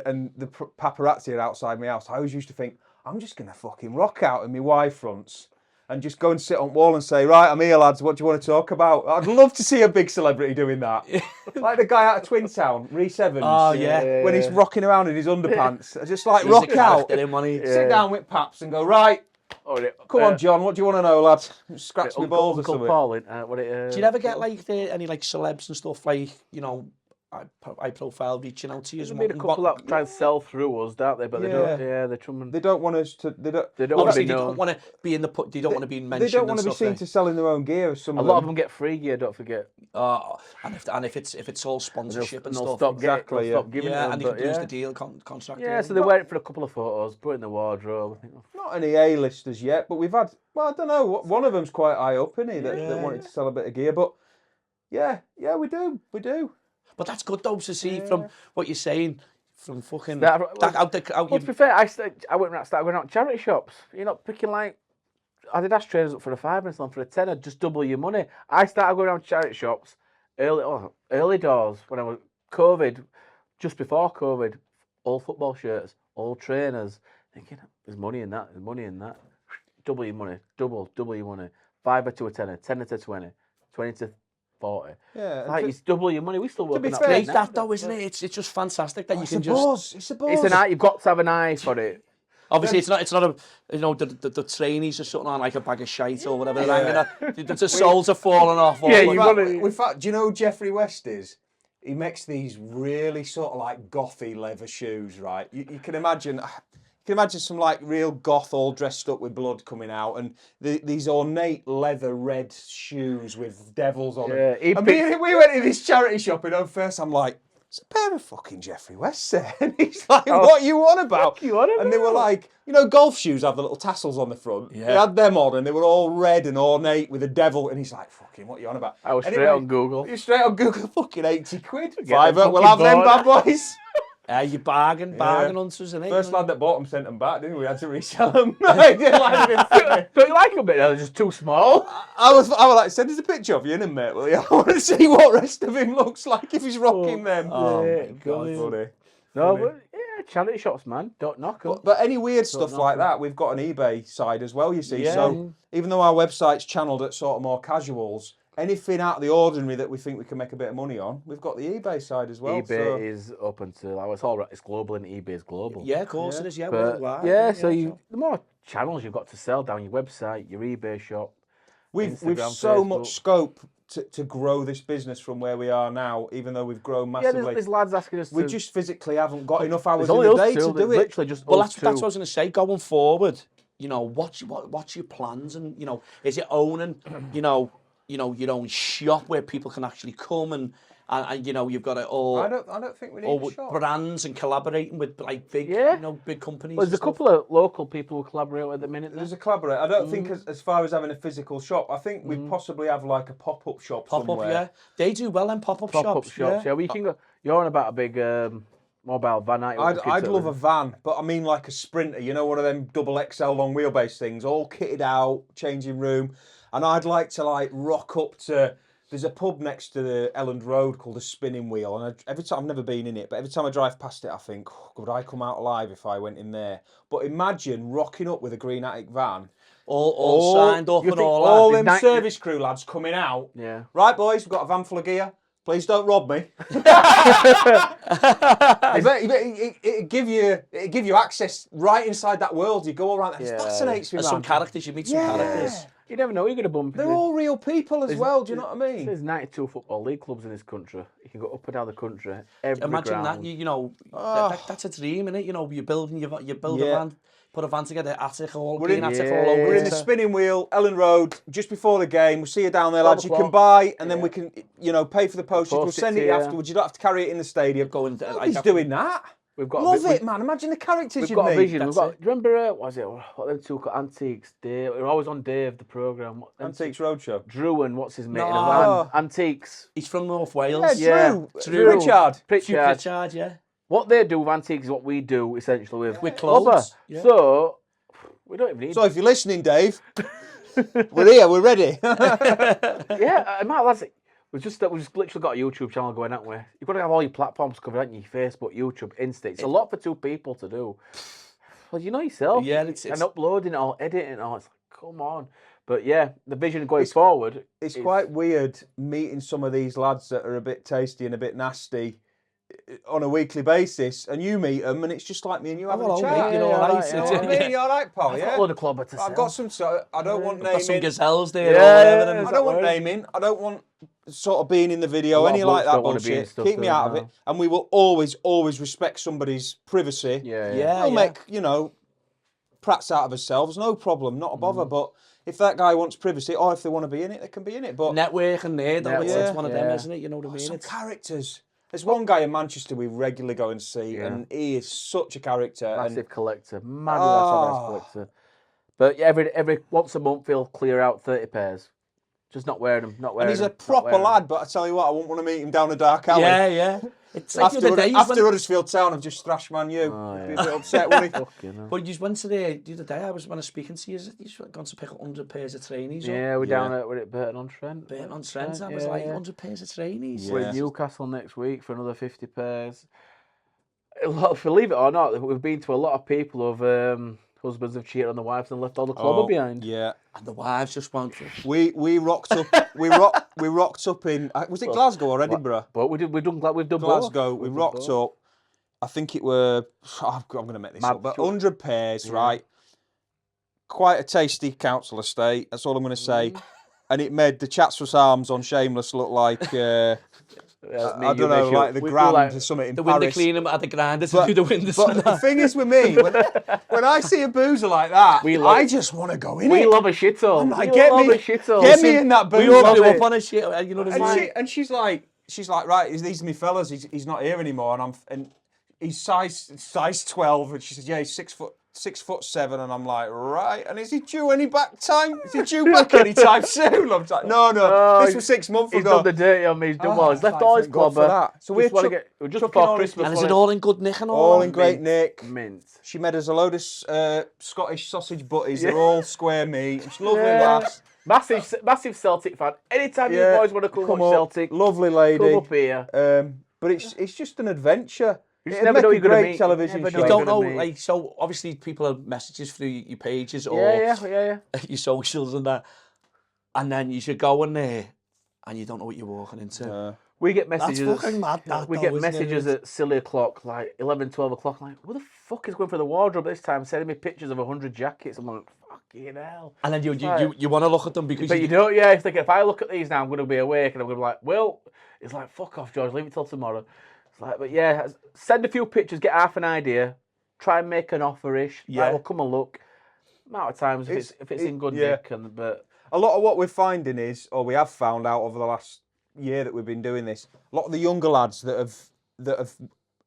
and the paparazzi are outside my house, I always used to think I'm just gonna fucking rock out in my Y fronts and just go and sit on wall and say, right, I'm here, lads. What do you want to talk about? I'd love to see a big celebrity doing that, like the guy out of Twin Town, Rhys Evans. Oh yeah. When he's rocking around in his underpants, I just like rock out, sit down with Paps and go, right, come on, John, what do you want to know, lad? Scratch my balls or Uncle something. Paul, do you ever get like any like celebs and stuff like, high profile reaching out to you? There's been a couple that try and sell through us, don't they? But they don't. Yeah, they're trying. They don't want us to. They don't Obviously, want to they don't want to be in the. They don't want to be mentioned. They don't want to be stuff, seen to selling their own gear. A lot of them get free gear. Don't forget. And if it's all sponsorship and they'll stuff, stop exactly. Stop giving them, and they could lose the deal contract. Yeah, so they wear it for a couple of photos, put it in the wardrobe. I think, not any A-listers yet, but we've had. Well, I don't know. One of them's quite high up, isn't he? That wanted to sell a bit of gear, but yeah, we do. But that's good though to see from what you're saying, from fucking to be fair, I started going out charity shops. You're not picking like Adidas trainers up for a £5 and some for a tenner, just double your money. I started going around charity shops early doors when I was COVID, just before COVID, all football shirts, all trainers, thinking there's money in that, double your money, double your money, £5 to a tenner, tenner to 20, 20 to 40. Yeah, It's like, it's double your money. We still work be on that. fair, right Great now. that though, isn't it? It's just fantastic that you it's can a just. buzz. It's a buzz. It's an eye. You've got to have an eye for it. Obviously, it's not a, you know, the trainees are sitting on like a bag of shite or whatever. They're hanging out, the soles are falling off. Yeah, all you like- gotta- In fact, do you know who Jeffrey West is? He makes these really sort of like gothy leather shoes, right? You can imagine. You can imagine some like real goth all dressed up with blood coming out, and these ornate leather red shoes with devils on Yeah, he them. And picks- we went to this charity shop, and at first I'm like, it's a pair of fucking Jeffrey West there. And he's like, what you on about? you on And they were about? like, you know, golf shoes have the little tassels on the front. Yeah. They had them on, and they were all red and ornate with a devil. And he's like, fucking, what you on about? I was Anyway, straight on Google. you're straight on Google, fucking 80 quid. them Fiver, we'll fucking have them bad bored. boys. you bargain hunters, isn't it? First lad that bought them sent them back, didn't we? We had to resell them. I didn't like them. Don't you like them? They're just too small. I was like, send us a picture of you in them, mate, will you? I want to see what the rest of him looks like if he's rocking them. Oh, Yeah, my God. Funny. No, but yeah, charity shops, man. Don't knock them. But any weird stuff like that, we've got an eBay side as well, you see. Yeah. So even though our website's channeled at sort of more casuals, anything out of the ordinary that we think we can make a bit of money on, we've got the eBay side as well. eBay so. is open to. Like, it's all right. It's global, and eBay is global. Yeah, of course it is. Yeah, But worldwide. yeah, so the more channels you've got to sell down your website, your eBay shop. We've Instagram, so Facebook. much scope to grow this business from where we are now, even though we've grown Yeah, massively. there's lads asking us We to. just physically haven't got enough hours There's in only the us day two. to There's do it. literally just Well, us that's what I two. was going to say. Going forward, you know, what's your plans, and you know, is it owning, you know, your own shop where people can actually come and you know, you've got it all. I don't think we need Or a with shop. brands and collaborating with like big, Yeah. you know, big companies. Well, there's a and stuff. couple of local people who collaborate with at the minute. There's a collaborate. I don't think as far as having a physical shop. I think we possibly have like a pop-up shop Pop up, somewhere. yeah. They do well in pop-up pop-up shops. shops. Yeah, well, you can go. You're on about a big mobile van, aren't you? I'd love a van, but I mean like a Sprinter, you know, one of them double XL long wheelbase things, all kitted out, changing room. And I'd like to like rock up to, there's a pub next to the Elland Road called the Spinning Wheel. And every time, I've never been in it, but every time I drive past it, I think, oh, would I come out alive if I went in there? But imagine rocking up with a green attic van. All signed up You and think all all that. them Night- service crew lads coming out. Yeah. Right, boys, we've got a van full of gear. Please don't rob me. It'd give you access right inside that world. You go all around. It Yeah. fascinates me, And man. some characters, you meet some characters. You never know. You're going to bump. They're all real people as well. Do you know what I mean? There's 92 football league clubs in this country. You can go up and down the country. Every Imagine ground. that, you know, that's a dream, innit? You know, you build a Yeah. van, put a van together, attic all, We're green in- attic Yeah. all over. We're in the it. Spinning Wheel, Ellen Road, just before the game. We'll see you down there, 12 lads. You can o'clock. buy, and then we can, you know, pay for the postage. We'll Post it send to it you. afterwards. You don't have to carry it in the stadium. Go and, Nobody's doing that. We've got Love a, it, man. Imagine the characters We've you'd got a meet. vision. That's We've got. it. Do you remember what was it? What them two called Antiques? Dave. We're always on Dave the program. Antiques Roadshow. Drew and what's his mate in a No. van. Antiques. He's from North Wales. Yeah. Drew. Drew. Richard. Pritchard. Pritchard, yeah. What they do with antiques is what we do essentially with clothes, rubber. yeah. So we don't even need. So if you're listening, Dave, we're here. We're ready. Yeah, Matt, lads, we've just literally got a YouTube channel going, haven't we? You've got to have all your platforms covered, haven't you? Facebook, YouTube, Insta. It's a lot for two people to do. Well, you know yourself. Yeah, it's- and uploading it all, editing it all. It's like, come on. But yeah, the vision going forward. It's is- quite weird meeting some of these lads that are a bit tasty and a bit nasty on a weekly basis, and you meet them, and it's just like me and you having hello, a chat. mate, you know, Yeah, all right. right, You know what I mean? You all right, pal? I've Yeah. got a load of clubber to sell. I've got some. I don't want Got some naming. gazelles there Yeah, or whatever. and- I don't want naming. I don't want sort of being in the A video, lot any of like blokes that don't wanna be in bullshit. stuff, Keep me don't out of they? it, and we will always respect somebody's privacy. Yeah, yeah. Yeah, We'll yeah. make prats out of ourselves, no problem, not a bother. But if that guy wants privacy, or if they want to be in it, they can be in it. But Networking there, though, it's Network, one of them, yeah. isn't it? You know what I mean? some It's, characters. There's one guy in Manchester we regularly go and see, Yeah. and he is such a character. Massive And collector. Mad that's collector. But yeah, every once a month he'll clear out 30 pairs. Just not wearing them. Not wearing he's a them, not proper wearing them. lad. But I tell you what, I wouldn't want to meet him down a dark alley. yeah, yeah. It's like the other day, you After went, Huddersfield Town, I've just thrashed Man U. Oh, He'd be yeah. a bit upset, wouldn't he? Fucking hell. but you went to the other day, when I was speaking to you, you've gone to pick up 100 pairs of trainees. Yeah, we're down at Burton on Trent. Burton on Trent, I was yeah, like, yeah. 100 pairs of trainees. We're Yeah. in Newcastle next week for another 50 pairs. Believe it or not, we've been to a lot of people who've husbands have cheated on their wives and left all the clobber behind. Yeah. And the wives just went. We rocked up. We rocked up in. Was it Glasgow or Edinburgh? But we've done both. Glasgow. We We've done rocked both. up. I think it were. I'm going to make this Mad up, but sure. 100 pairs, right? Quite a tasty council estate. That's all I'm going to say. And it made the Chatsworth Arms on Shameless look like. I don't know, like the Grand or something in The window Paris. cleaner at the grinder to do the windows. But the thing is with me, when I see a boozer like that, I just want to go in We it. love a shithole. I'm like, We get love me, a shithole. get me in that boozer. We all love blew it. up on a shit. You know what I mean? And she's like, right, these are my fellas. He's not here anymore, and he's size 12, and she said, yeah, he's 6'7", and I'm like, right, and is he due any back time? Is he due back anytime soon? I'm like, no, this was 6 months He's ago. done the dirty on me. He's done well. He's left all his thank God for clobber. that. So we're just want to chuck- get just chucking before all his- Christmas. And is it all in good nick and all? all that? in great nick. mint? She made us a load of Scottish sausage butties. They're all square meat. It's lovely Yeah. lass. Massive Celtic fan. Anytime you Yeah, boys want to come watch up, Celtic, lovely lady. come up here. But it's just an adventure. You just It'd never make know a you're gonna great meet. television Never show. know You you're don't know, gonna meet. like, so obviously people have messages through your pages or Yeah. your socials and that, and then you should go in there and you don't know what you're walking into. We get That's messages. fucking mad. We get messages at silly o'clock, like 11, 12 o'clock. Like, who the fuck is going for the wardrobe this time? Sending me pictures of 100 jackets. I'm like, fucking hell. And then you Right. want to look at them because But you don't, yeah. It's like, if I look at these now, I'm going to be awake and I'm going to be like, well, it's like, fuck off, George, leave it till tomorrow. It's like, but yeah, send a few pictures, get half an idea, try and make an offer-ish. Yeah. Right, well, come and look. Amount of times, if it's in good nick, but A lot of what we're finding is, or we have found out over the last year that we've been doing this, a lot of the younger lads that have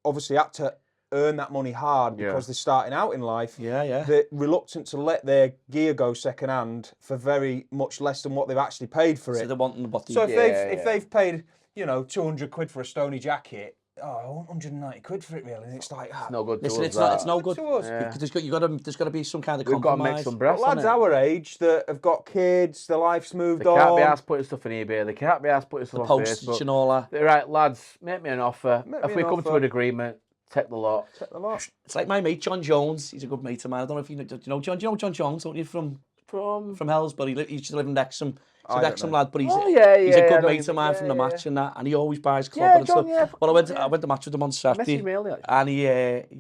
obviously had to earn that money hard because they're starting out in life. Yeah. They're reluctant to let their gear go second hand for very much less than what they've actually paid for So it. they're wanting what So they if they've paid, 200 quid for a Stony jacket, I want 190 quid for it really, and it's like, no good to listen, us. it's not. It's no good. to us. Yeah. Because there's got to be some kind of We've got to compromise. make some breasts. lads our age that have got kids, their life's moved They can't be on. asked putting stuff on eBay. They can't be asked putting stuff on Postage Facebook. and all that. They're right, lads, make me an offer. Make If me we an come to offer. an agreement, take the lot. Take the lot. It's like my mate John Jones. He's a good mate of mine. I don't know if you know John. Do you know John Jones? Don't you from Hellsbury? He used to live in Wrexham. He's a I don't Wrexham know. lad, but he's Oh, yeah, he's a yeah, I good know mate him. of mine from the Yeah, match and that, and he always buys club Yeah, and John, stuff. yeah, Well, I yeah. went to match with him on Saturday, Messaged me earlier. and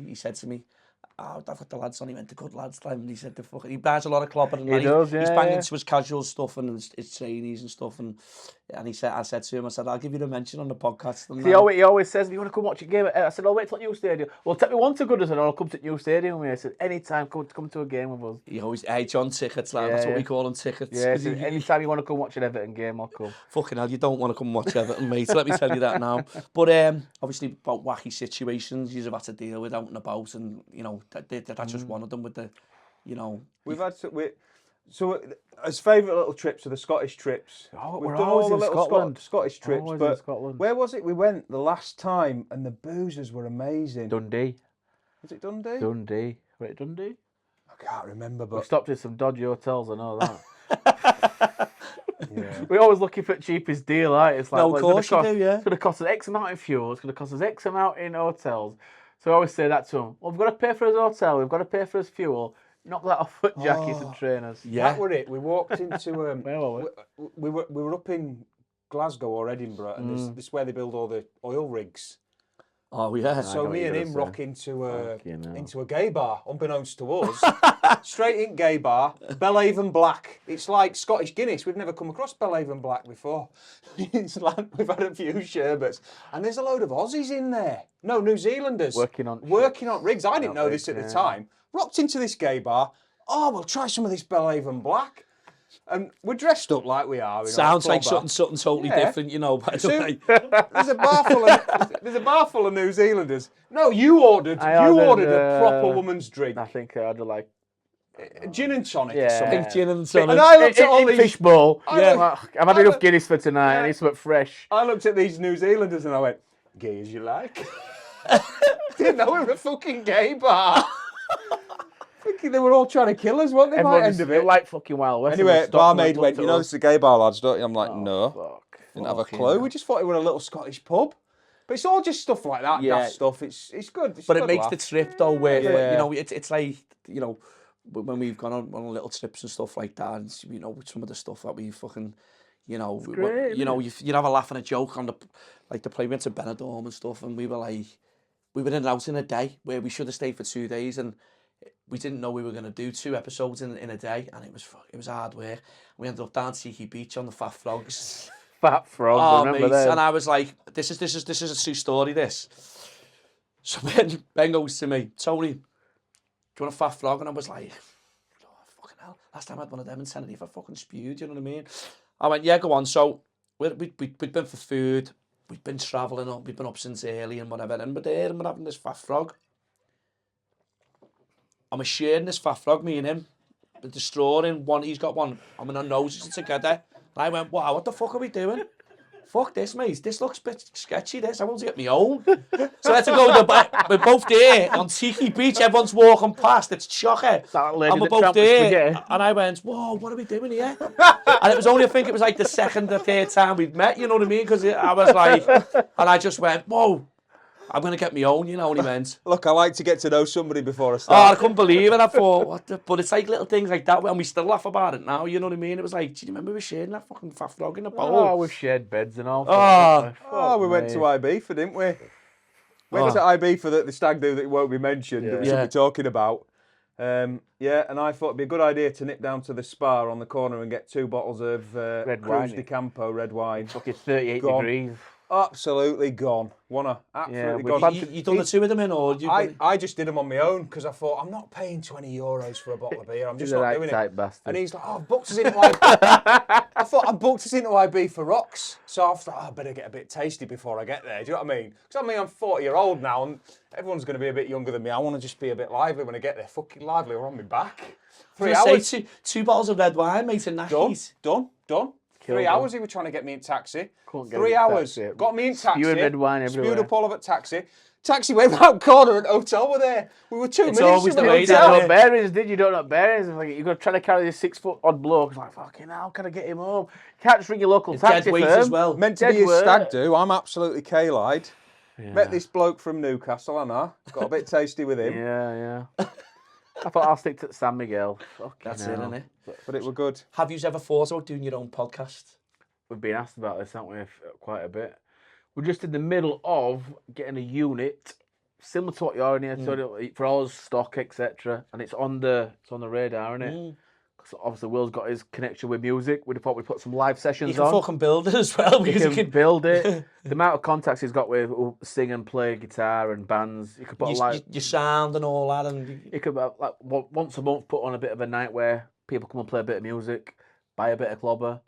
he said to me, "Oh, I've got the lads on." He went to good lads time, and he said, he buys a lot of clobber, and He does, he's yeah, banging yeah. to his casual stuff and his trainees and stuff, and I said to him, I'll give you a mention on the podcast. And He always says, if you want to come watch a game, I said, I'll wait till New Stadium. Well, take me one to Goodison and I'll come to New Stadium. I said, anytime, come to a game with us. He always, hey, John tickets, lad. Yeah, That's what yeah. we call them, tickets. Yeah, 'Cause so he- anytime you want to come watch an Everton game, I'll come. Fucking hell, you don't want to come watch Everton, mate. Let me tell you that now. But obviously, about wacky situations you've had to deal with out and about, and that's just one of them. With the, We've had so as favourite little trips are the Scottish trips. Oh, We've we're done all always the in little Scotland. Scottish trips, Always in but Scotland. where was it we went the last time? And the boozers were amazing. Dundee. Was it Dundee? Dundee. Wait, Dundee? I can't remember, We but stopped at some dodgy hotels, I know that. yeah. We're always looking for the cheapest deal, right? It's like, No, well, of it's gonna course you do, yeah. It's going to cost us X amount in fuel. It's going to cost us X amount in hotels. So I always say that to them. Well, we've got to pay for his hotel. We've got to pay for his fuel. Knock that off at jackets and trainers. yeah. That were it. We walked into Where were we? we were up in Glasgow or Edinburgh, and this is where they build all the oil rigs. Oh yeah. So know me what and you're him gonna rock say. into hell. a gay bar, unbeknownst to us. Straight in gay bar, Belhaven Black. It's like Scottish Guinness. We've never come across Belhaven Black before. It's like we've had a few sherbets, and there's a load of Aussies in there. No, New Zealanders Working on rigs. I didn't know this at the time. Rocked into this gay bar. Oh, we'll try some of this Belhaven Black. And we're dressed up like we are. Sounds like something totally Yeah. different, by the So, way. there's a bar full of New Zealanders. No, you ordered a proper woman's drink. I think I'd like Gin and tonic or Yeah. something. Pink gin and tonic. And I looked at all these. fishbowl. Yeah. I've had enough Guinness for tonight. I need something fresh. I looked at these New Zealanders and I went, "Gay as you like." Didn't know we were a fucking gay bar. Thinking they were all trying to kill us, weren't they? By the end of it. like fucking Wild West. Anyway, and stopped barmaid and went, looked "You at know us. this is a gay bar, lads, don't you?" I'm like, Oh, "No." fuck. Didn't have a Fucking clue. hell. We just thought it was a little Scottish pub. But it's all just stuff like that, Yeah. daft stuff. It's good. It's But a it good makes laugh. the trip though where Yeah. it's like when we've gone on little trips and stuff like that, and, you know, with some of the stuff that we fucking, you know, great, you know, you'd have a laugh and a joke on the, like the play, we went to Benidorm and stuff, and we were like, we were in and out in a day where we should have stayed for 2 days, and we didn't know we were going to do 2 episodes in a day, and it was hard work. We ended up down Tiki Beach on the Fat Frogs. Fat Frog, remember that? And I was like, this is a true story, this. So Ben goes to me, Tony, do you want a Fat Frog? And I was like, oh, fucking hell, last time I had one of them in Tenerife, I fucking spewed, you know what I mean? I went, yeah, go on. So we'd been for food, we'd been travelling up, we'd been up since early and whatever, and we're there and we're having this Fat Frog. I'm sharing this Fat Frog, me and him, with the straw in one, he's got one, I'm in our noses together. And I went, wow, what the fuck are we doing? Fuck this, mate. This looks a bit sketchy, this. I want to get my own. So I had to go to the back. We're both there on Tiki Beach. Everyone's walking past. It's shocking. And we're both there. And I went, whoa, what are we doing here? And it was only, I think it was like the second or third time we'd met, you know what I mean? Because I was like, and I just went, whoa, I'm going to get my own, you know what he meant. Look, I like to get to know somebody before I Oh, start. I couldn't believe it. I thought, what the... But it's like little things like that, and we still laugh about it now, you know what I mean? It was like, do you remember we sharing that fucking Fat Frog in the bowl? Oh, we've shared beds and all. We went to Ibiza, didn't we? Went to Ibiza, the stag do that won't be mentioned, that we should be talking about. Yeah, and I thought it'd be a good idea to nip down to the spa on the corner and get 2 bottles of Red Cruz wine. de Campo red wine. Fucking 38 Gone. degrees. Absolutely gone. Absolutely we've gone. You done the 2 of them in, or... I just did them on my own because I thought, I'm not paying €20 for a bottle of beer. I'm just He's a not right doing type it. bastard. And he's like, oh, I've booked us into IB. I thought I booked us into IB for rocks. So I thought, I better get a bit tasty before I get there. Do you know what I mean? Because I'm 40-year-old now and everyone's going to be a bit younger than me. I want to just be a bit lively when I get there. Fucking lively or on my back. 3 hours. Say, two bottles of red wine, mate, in Nashville. Done. 3 them. hours he was trying to get me in taxi. Couldn't get 3 me in hours. taxi. Got me in taxi. Spewing red wine everywhere. Spewed up all of it taxi. Taxi went round corner and hotel were there. We were 2 minutes always from the the way, You isn't hotel. don't know bearings, did you? Don't know bearings. It's like, you're trying to carry this 6-foot odd bloke. It's like, fucking hell, can I get him home? You can't just ring your local taxi Dead weight firm. as well. Meant to Dead be his weight. stag do. I'm absolutely K-lied. Yeah. Met this bloke from Newcastle, and I got a bit tasty with him. Yeah. I thought I'll stick to San Miguel. Fucking That's hell. it, isn't it? But it were good. Have you ever thought about doing your own podcast? We've been asked about this, haven't we, quite a bit. We're just in the middle of getting a unit similar to what you're in here, so for us, stock, etc. And it's on the radar, isn't it? Because obviously Will's got his connection with music. We'd probably put some live sessions You can on. fucking build it as well. You Because can build it. The amount of contacts he's got with who sing and play guitar and bands. You could put your sound and all that. And you could like once a month put on a bit of a night where people come and play a bit of music, buy a bit of clobber,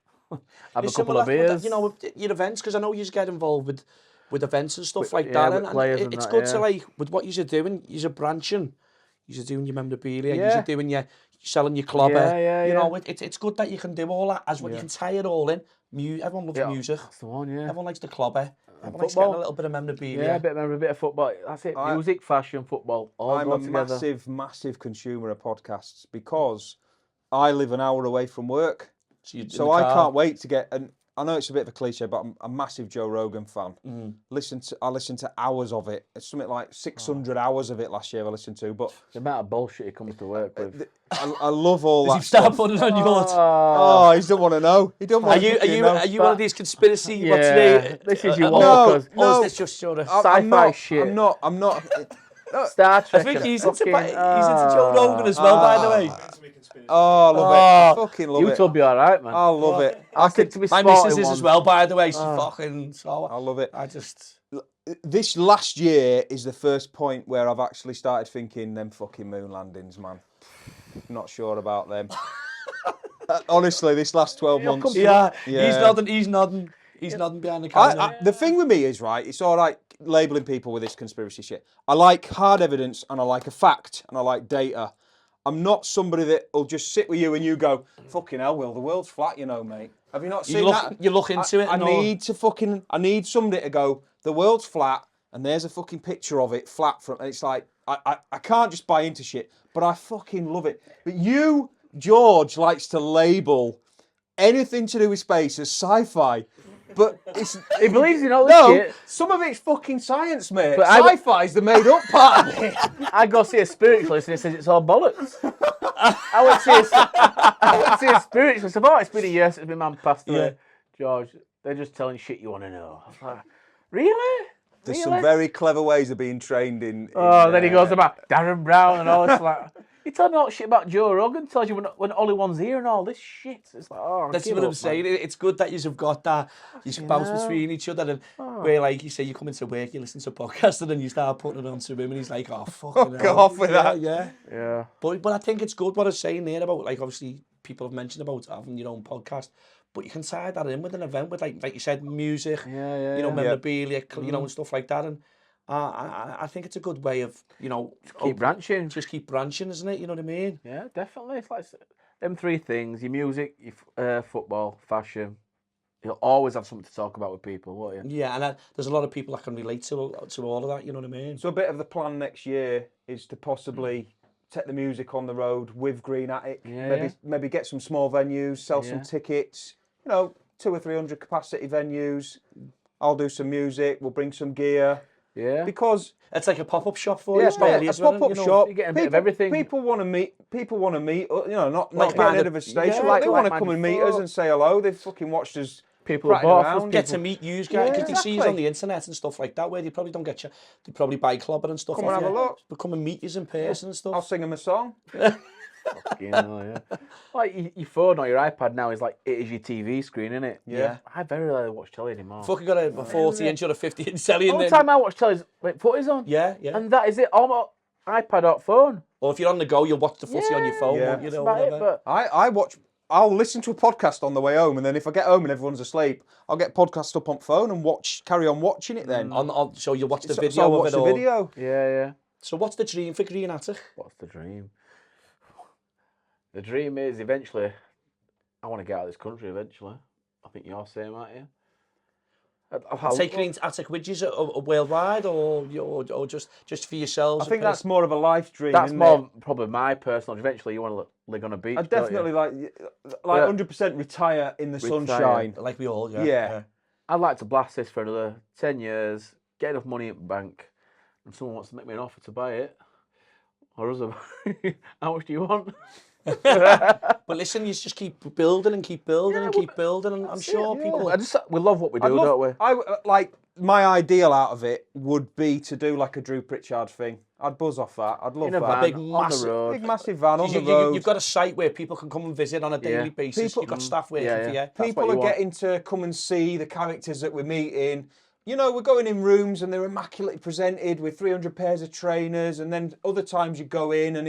have a couple of beers. You know, with your events, because I know you get involved with events and stuff like yeah, that. with players and it's that, good yeah. to, like, with what you're doing, you're branching. You're doing your memorabilia, Yeah. you're doing your selling your clobber. Yeah, you know, it's good that you can do all that as well. You can tie it all in. Everyone loves music. That's the one, yeah. Everyone likes the clobber. Everyone likes football. getting a little bit of memorabilia. Yeah, a bit of football. That's it. Music, fashion, football, all I'm go a together. massive consumer of podcasts because I live an hour away from work. So I can't wait to get... And I know it's a bit of a cliche, but I'm a massive Joe Rogan fan. I listened to hours of it. It's something like 600 hours of it last year I listened to. But The amount of bullshit he comes to work with. I love all Does that he start stuff. putting on yours? Oh, he don't want to know. He don't Are want you one of these conspiracy? What's Yeah, this is your No, walkers. Or is this just sort of... Sci-fi shit. I'm not. Star Trek. I think and he's into fucking- Joe Rogan as well, by the way. Oh, I love it. I fucking love You it. two will be all right, man. I love it. I stick to be My sporty missus is ones. as well, by the way. She's fucking... So I love it. I just... This last year is the first point where I've actually started thinking them fucking moon landings, man. Not sure about them. Honestly, this last 12 months. Yeah, Yeah. he's nodding behind the camera. The thing with me is, right, it's all right labelling people with this conspiracy shit. I like hard evidence and I like a fact and I like data. I'm not somebody that will just sit with you and you go, fucking hell, Will, the world's flat, you know, mate. Have you not seen that? You look into it. I need somebody to go, the world's flat and there's a fucking picture of it flat from, and it's like, I can't just buy into shit, but I fucking love it. But you, George, likes to label anything to do with space as sci-fi. But it's... He believes in all this shit. some of it's fucking science, mate. But Sci-fi's the made-up part of it. I go see a spiritualist and he says it's all bollocks. I went to see a spiritualist. I thought it's been a year since my mum passed away. Yeah. George, they're just telling shit you want to know. I was like, really? There's Really? some very clever ways of being trained in. Oh, then he goes about Darren Brown and all this. Like, he told me all shit about Joe Rogan. Tells you when Ollie One's here and all this shit. It's like, oh, That's give what I'm up, saying. man. It's good that you've got that. You bounce hell. between each other, and where, like you say, you come into work, you listen to a podcast, and then you start putting it on to him, and he's like, "Oh, fucking Fuck hell." off with Yeah, that. Yeah. Yeah. But I think it's good what I was saying there about, like, obviously people have mentioned about having your own podcast, but you can tie that in with an event with, like you said, music, Yeah. you know, yeah. memorabilia, you know, and stuff like that. And I think it's a good way of, you know, Keep branching. just keep branching, isn't it? You know what I mean? Yeah, definitely. It's like them three things: your music, your football, fashion. You'll always have something to talk about with people, won't you? Yeah, and there's a lot of people that can relate to all of that. You know what I mean? So a bit of the plan next year is to possibly take the music on the road with Green Attic. Yeah, Maybe get some small venues, sell some tickets. You know, 200 or 300 capacity venues. I'll do some music. We'll bring some gear. Yeah. Because It's like a pop-up shop for yeah, you. really, a isn't it? pop-up You know? shop. you're getting a bit of everything. People want to meet. People want to meet. You know, not Like getting minded- rid of a station. yeah, they want to like come and minded meet us folk. and say hello. They've fucking watched us. People are Prattling both around. Get to meet you guys, Yeah, because they see you on exactly. the internet and stuff like that, where they probably don't get you. They probably buy clobber and stuff. Come and off have a you. look. But come and meet you in person and stuff. I'll sing them a song. You know, yeah. Like your phone or your iPad now is like it is your TV screen, isn't it? Yeah. I very rarely watch telly anymore. Fucking got a 40-inch or a 50-inch telly in All the there. time I watch telly is when footy's on. Yeah. And that is it. On my iPad or phone. Or if you're on the go, you'll watch the footy on your phone, Yeah. won't you That's know, about it. whatever. But I'll listen to a podcast on the way home, and then if I get home and everyone's asleep, I'll get podcast up on phone and carry on watching it then. So you'll watch the So video I'll of watch it the all. video. yeah. So what's the dream for Green Attic? What's the dream? The dream is eventually, I want to get out of this country eventually. I think you're same, aren't you? Take Green Attic with you worldwide, or just for yourselves? I think that's more of a life dream. That's isn't more it? probably my personal. Eventually, you want to live on a beach. I don't you? definitely like Yeah. 100% retire in the Retire. sunshine. like we all, Yeah. I'd like to blast this for another 10 years, get enough money in the bank, and someone wants to make me an offer to buy it. Or us, how much do you want? But listen, you just keep building and keep building and keep building, and I'm sure people. We love what we do, don't we? Like my ideal out of it would be to do like a Drew Pritchard thing. I'd buzz off that. I'd love In a that. van, Big on massive- the road. Big massive van on the You, road. you've got a site where people can come and visit on a daily basis. People- You've got staff working Yeah, for you. yeah. That's People what are you want. getting to come and see the characters that we're meeting. You know, we're going in rooms and they're immaculately presented with 300 pairs of trainers, and then other times you go in and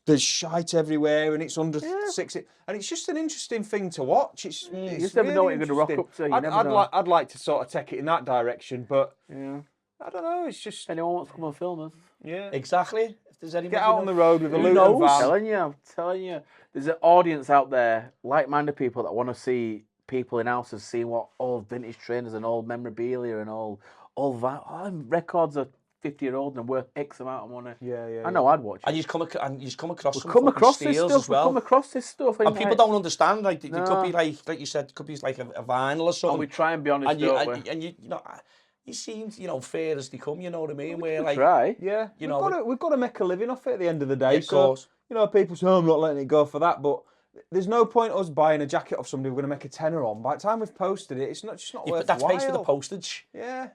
there's shite everywhere and it's under 60, and it's just an interesting thing to watch. It's You just never know what you're going to rock up to. You never know. I'd like to sort of take it in that direction, but Yeah. I don't know. It's just Anyone wants to come and film us? yeah. Exactly. If there's any Get out on the road with a Who Luton knows? van. I'm telling you. There's an audience out there, like-minded people that want to see people in houses seeing what old vintage trainers and old memorabilia and all that. Oh, records are 50-year-old and worth X amount of money. Yeah. I know I'd watch it. And you come across some Come fucking across this steals stuff. as well. We come across this stuff. And people don't understand. Like it No. could be like you said, it could be like a vinyl or And something. we try and be honest, and you don't we? and you know, you seem fair as they come. You know what I mean? Where We like try. Yeah, You we've know, we've got to make a living off it at the end of the day. Yeah, of so, course. you know, people say, oh, I'm not letting it go for that, but there's no point us buying a jacket off somebody we're going to make a tenner on. By the time we've posted it, it's not just not yeah, worthwhile. but that's pays for the postage. Yeah,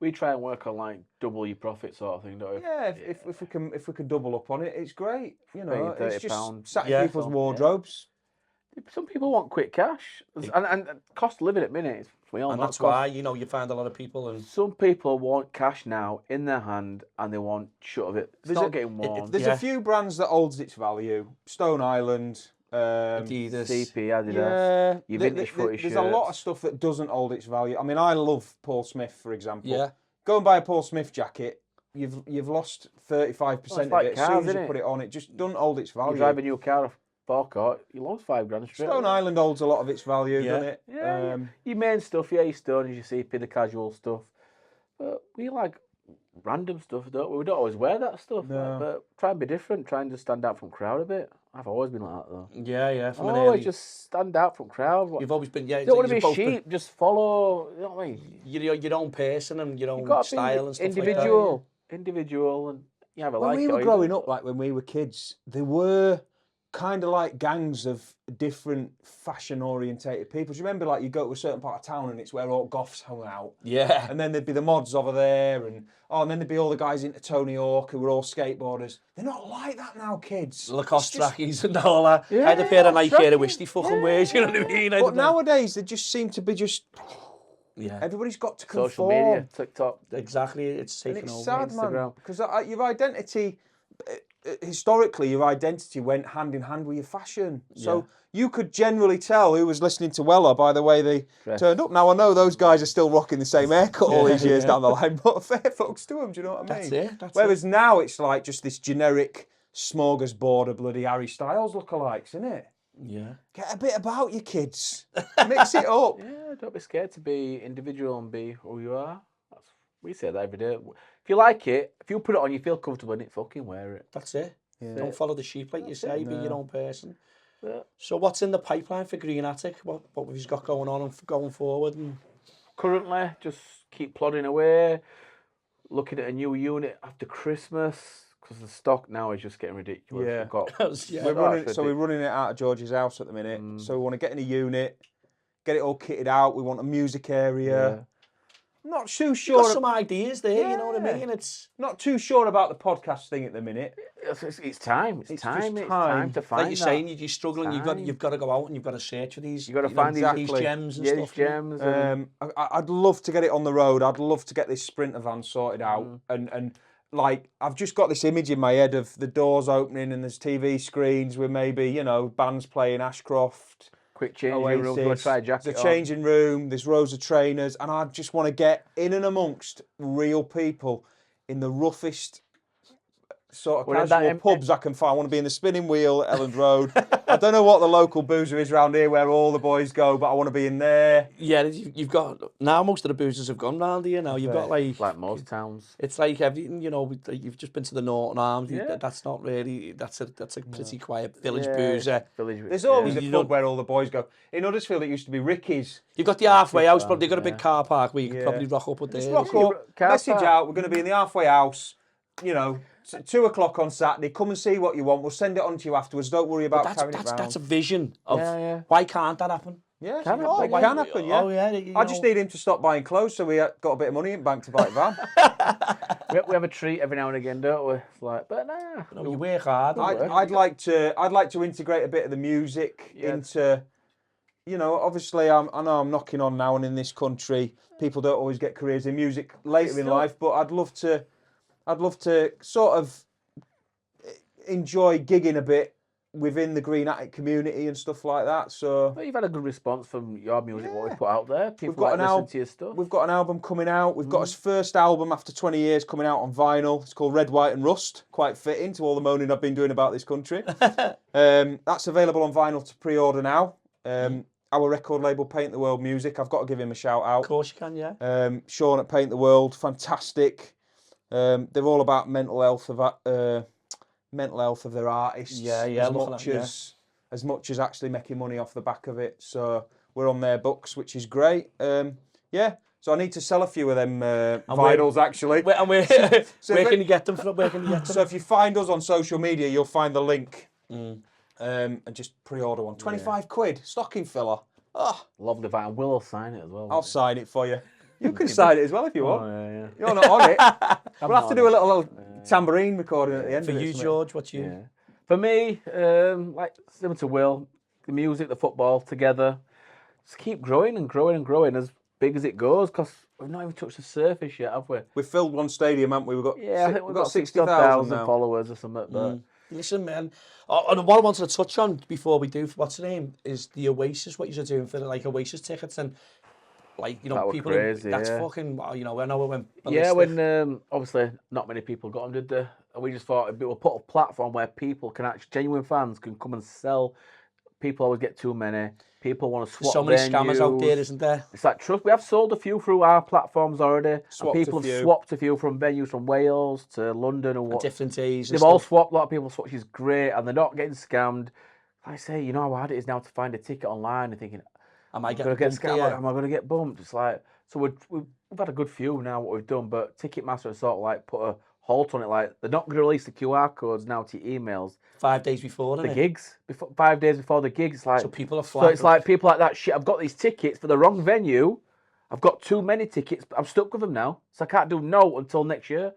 We try and work on like double your profit sort of thing, don't we? yeah. If we can double up on it, it's great. You know, Paying it's £30 just sat in Yeah. people's Yeah. wardrobes. Some people want quick cash, and cost of living at minutes. We all And know that's cost. why you find a lot of people and Some people want cash now in their hand, and they want shut of it. It's not getting worn. There's Yeah. a few brands that holds its value. Stone Island. Adidas. CP, Adidas. Yeah, Your vintage footy there's a lot of shirts. stuff that doesn't hold its value. I mean, I love Paul Smith, for example. Yeah. Go and buy a Paul Smith jacket. You've lost 35% of like it as soon cars, as you innit? put it on. It just doesn't hold its You value. drive a new car off forecourt, you lost £5 straight. Stone away. Island holds a lot of its value, Yeah. doesn't it? Yeah, your main stuff, your Stones, your CP, the casual stuff. But we like random stuff, don't we? We don't always wear that stuff. No. But try and be different, try and just stand out from crowd a bit. I've always been like that though. yeah, from an Always early. just stand out from crowd. You've always been You don't want to be you've both been- sheep, just follow, you know what I mean? You're your own person and your You've own got to style be and stuff individual, individual, and you have a When like we it were or you growing don't. up, like when we were kids, there were kind of like gangs of different fashion orientated people. Do you remember, like, you go to a certain part of town and it's where all goths hung out? Yeah. And then there'd be the mods over there, and then there'd be all the guys into Tony Hawk who were all skateboarders. They're not like that now, kids. Lacoste It's just- trackies and all that. I had a pair of Nike Air which they fucking wears, you know what I mean? But nowadays they just seem to be just. Yeah. Everybody's got to conform. Social media, TikTok. Exactly, it's And taken it's over. sad, man, Instagram. because your identity, historically, your identity went hand in hand with your fashion. So you could generally tell who was listening to Weller by the way they turned up. Now, I know those guys are still rocking the same haircut all these years down the line, but fair fucks to them, do you know what I mean? That's it, that's Whereas now it's like just this generic smorgasbord of bloody Harry Styles lookalikes, isn't it? Yeah. Get a bit about you, kids. Mix it up. Yeah, don't be scared to be individual and be who you are. We say that every day. If you like it, if you put it on, you feel comfortable in it, fucking wear it. That's it. Yeah. Don't follow the sheep, like you say. Be your own person. Yeah. So what's in the pipeline for Green Attic? What have you got going on and going forward? And Currently, just keep plodding away, looking at a new unit after Christmas, because the stock now is just getting ridiculous. Yeah. We've got, yeah. We're running it out of George's house at the minute. So we want to get in a unit, get it all kitted out. We want a music area. Not too You've sure. got some ideas there, you know what I mean? It's Not too sure about the podcast thing at the minute. it's time. It's It's time. just It's time. time to find like you're that. saying, you're struggling. Time. You've got to go out and you've got to search for these. You got to know, find these these gems and yeah, stuff. these gems. and- I'd love to get it on the road. I'd love to get this Sprinter van sorted out. And like, I've just got this image in my head of the doors opening and there's TV screens with maybe, bands playing Ashcroft. Quick change your room. Go Oasis, try a jacket there's a on. changing room, there's rows of trainers, and I just want to get in and amongst real people in the roughest sort of Well, casual that- pubs I can find. I want to be in the Spinning Wheel at Elland Road. I don't know what the local boozer is around here where all the boys go, but I want to be in there. Yeah, you've got now. Most of the boozers have gone round here now. You've got Like most towns. it's like everything. You've just been to the Norton Arms. Yeah. That's not really. That's a pretty quiet village Yeah, boozer. Village. There's always You a don't- pub where all the boys go. In Huddersfield, it used to be Ricky's. You've got the halfway house, but they've got a big yeah. car park where you could Yeah. probably rock up with Just there. rock Yeah, up, car message park. out, we're going to be in the halfway house, 2 o'clock on Saturday. Come and see what you want. We'll send it on to you afterwards. Don't worry about carrying it round. That's a vision of Yeah. why can't that happen? Yeah, Can oh, happen, it can happen, yeah. Oh yeah. I just need him to stop buying clothes so we got a bit of money in bank to buy a van. We have a treat every now and again, don't we? It's like, but nah. You work hard. I'd like to integrate a bit of the music into, obviously I know I'm knocking on now and in this country, people don't always get careers in music later in life, but I'd love to sort of enjoy gigging a bit within the Green Attic community and stuff like that. So Well, you've had a good response from your music, what we've put out there. People got like an listen to your stuff. we've got an album coming out. We've got his first album after 20 years coming out on vinyl. It's called Red, White and Rust. Quite fitting to all the moaning I've been doing about this country. That's available on vinyl to pre-order now. Our record label, Paint the World Music. I've got to give him a shout out. Of course you can, yeah. Sean at Paint the World, fantastic. They're all about mental health of their artists. Yeah, As much as actually making money off the back of it. So we're on their books, which is great. So I need to sell a few of them vinyls actually. Where So can if you get them from? Where can you get them? So if you find us on social media, you'll find the link. And just pre-order one. 25 quid, stocking filler. Oh, Lovely van. We'll sign it as well. I'll sign it for you. You can sign it as well if you want. yeah. You're not on it. We'll have to not do a on little tambourine recording at the end For of it. you, something. George, what's you? Yeah. For me, like similar to Will, the music, the football together, just keep growing and growing and growing as big as it goes. Because we've not even touched the surface yet, have we? We've filled one stadium, haven't we? I think we've got 60,000 60,000 now. followers or something. But Listen, man. And what I wanted to touch on before we do, what's the name, is the Oasis. What you're doing for like Oasis tickets and like That were people. crazy, That's yeah. fucking. I know it went. yeah, ballistic. when obviously not many people got them, did they? And we just thought we'll put a platform where people can actually, genuine fans can come and sell. People always get too many. People want to swap There's so many venues. scammers out there, isn't there? It's like trust. We have sold a few through our platforms already. Swapped and people a few. have swapped a few from venues from Wales to London and what. Different days. And They've all stuff. swapped. A lot of people swap, which is great, and they're not getting scammed. Like I say, you know how hard it is now to find a ticket online and thinking, Am I I'm going getting to get bumped scammed? here? Am I going to get bumped? It's like, so we've had a good few now what we've done, but Ticketmaster has sort of like put a halt on it. Like they're not going to release the QR codes now to your emails. 5 days before, The isn't it? gigs, 5 days before the gigs. It's like So people are So flying. it's like people like that shit. I've got these tickets for the wrong venue. I've got too many tickets. I'm stuck with them now, so I can't do no until next year.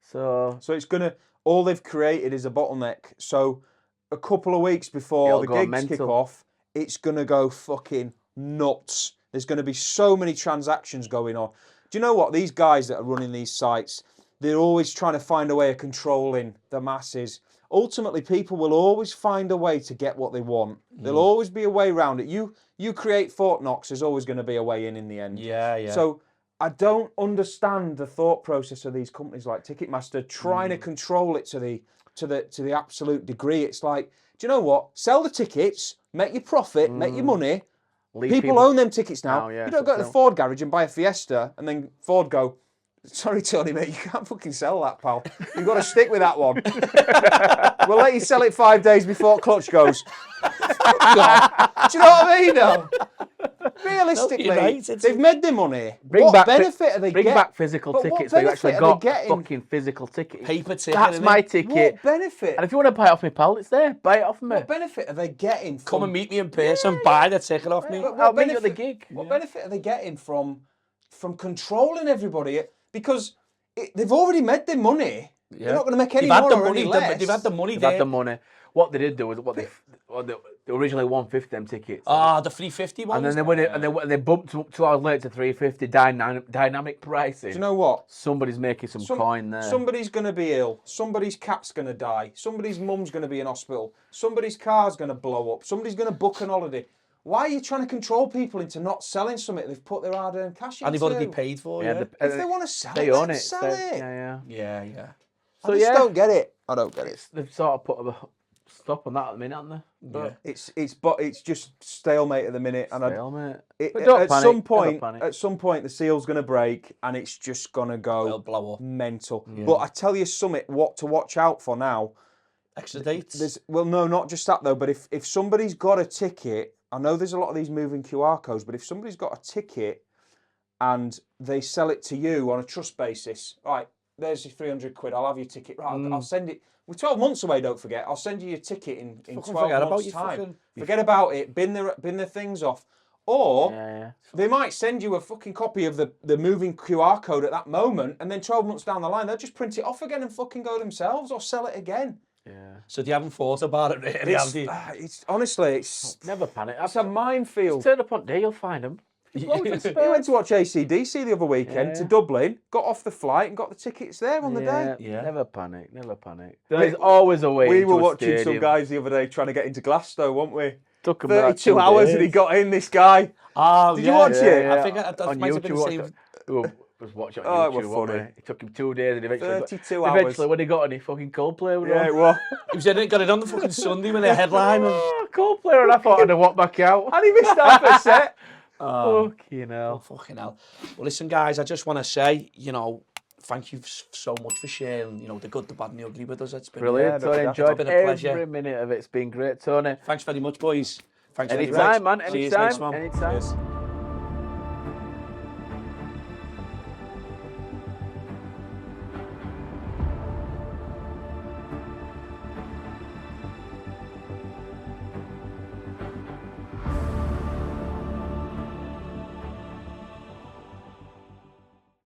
So it's gonna. All they've created is a bottleneck. So a couple of weeks before It'll the go gigs kick mental. off, it's gonna go fucking nuts. There's gonna be so many transactions going on. Do you know what? These guys that are running these sites, they're always trying to find a way of controlling the masses. Ultimately, people will always find a way to get what they want. There'll always be a way around it. You create Fort Knox, there's always going to be a way in the end. Yeah, yeah. So I don't understand the thought process of these companies like Ticketmaster trying to control it to the absolute degree. It's like, do you know what? Sell the tickets, make your profit, make your money. leave People own them tickets now. Now, yeah, You don't go to the so- Ford garage and buy a Fiesta and then Ford go, sorry, Tony, mate, you can't fucking sell that, pal. You've got to stick with that one. We'll let you sell it 5 days before Clutch goes. Fuck off. Do you know what I mean, though? Realistically, No, you're right, they've made their money. Bring What back benefit are they Bring getting? back physical But what tickets where you actually benefit are got they a getting? fucking physical ticket. Paper ticket. That's innit? my ticket. What benefit? And if you want to buy it off me, pal, it's there. Buy it off me. What benefit are they getting from... Come and meet me in person, buy the ticket off me. But I'll meet you at the gig. What benefit are they getting from controlling everybody? Because they've already made their money. They're not going to make any They've had more the or money. any less. They've had the money They've there. had the money. What they did do was they originally 150 them tickets. Ah, the 350 ones. And then they went and they bumped up 2 hours later to 350 dynamic pricing. Do you know what? Somebody's making some coin there. Somebody's going to be ill. Somebody's cat's going to die. Somebody's mum's going to be in hospital. Somebody's car's going to blow up. Somebody's going to book an holiday. Why are you trying to control people into not selling something they've put their hard-earned cash into? And they've got to be paid for, yeah. If they want to sell they it, own then it. sell so- it. Yeah, yeah. Yeah. I just don't get it. I don't get it. They've sort of put a stop on that at the minute, haven't they? But It's just stalemate at the minute, and stalemate. It, But don't at panic, some don't point, panic. at some point, the seal's going to break, and it's just going to It'll go blow up. mental. But I tell you something, what to watch out for now. Extra dates. Well, no, not just that though. But if somebody's got a ticket, I know there's a lot of these moving QR codes. But if somebody's got a ticket and they sell it to you on a trust basis, right? There's your 300 quid. I'll have your ticket. Right, I'll send it. We're 12 months away. Don't forget. I'll send you your ticket in 12 forget about months' your time. fucking- Forget about it. Bin the things off. Or Yeah. they might send you a fucking copy of the moving QR code at that moment, and then 12 months down the line, they'll just print it off again and fucking go themselves or sell it again. Yeah. So they haven't thought about it really, have they? It's honestly, it's Never panic. a minefield. Turn up on day, you'll find them. He went to watch ACDC the other weekend to Dublin, got off the flight and got the tickets there on the day. Yeah. Never panic. Never panic. There's always a way. We into were a watching some stadium. guys the other day trying to get into Glasgow, weren't we? Took 'em about 32 2 hours days. and he got in, this guy. Oh, Did you watch it? I think that on might have been the YouTube. same. Was watching Oh, on it YouTube. was wasn't funny. it? It took him 2 days and eventually. 32 hours. Eventually, when he got on, he fucking Coldplay. Was Yeah, on. it was. He was in it, got it on the fucking Sunday with a headline. And... Oh, Coldplay, and I thought I'd have walked back out. And he missed half a set. Fucking hell. Fucking hell. Well, listen, guys, I just want to say, thank you so much for sharing, the good, the bad, and the ugly with us. It's been Brilliant. no, Tony, it's enjoyed been a pleasure. every minute of it. It's been great, Tony. Thanks very much, boys. Thanks very Anytime, much. man. See you next Anytime. one. Anytime. Cheers.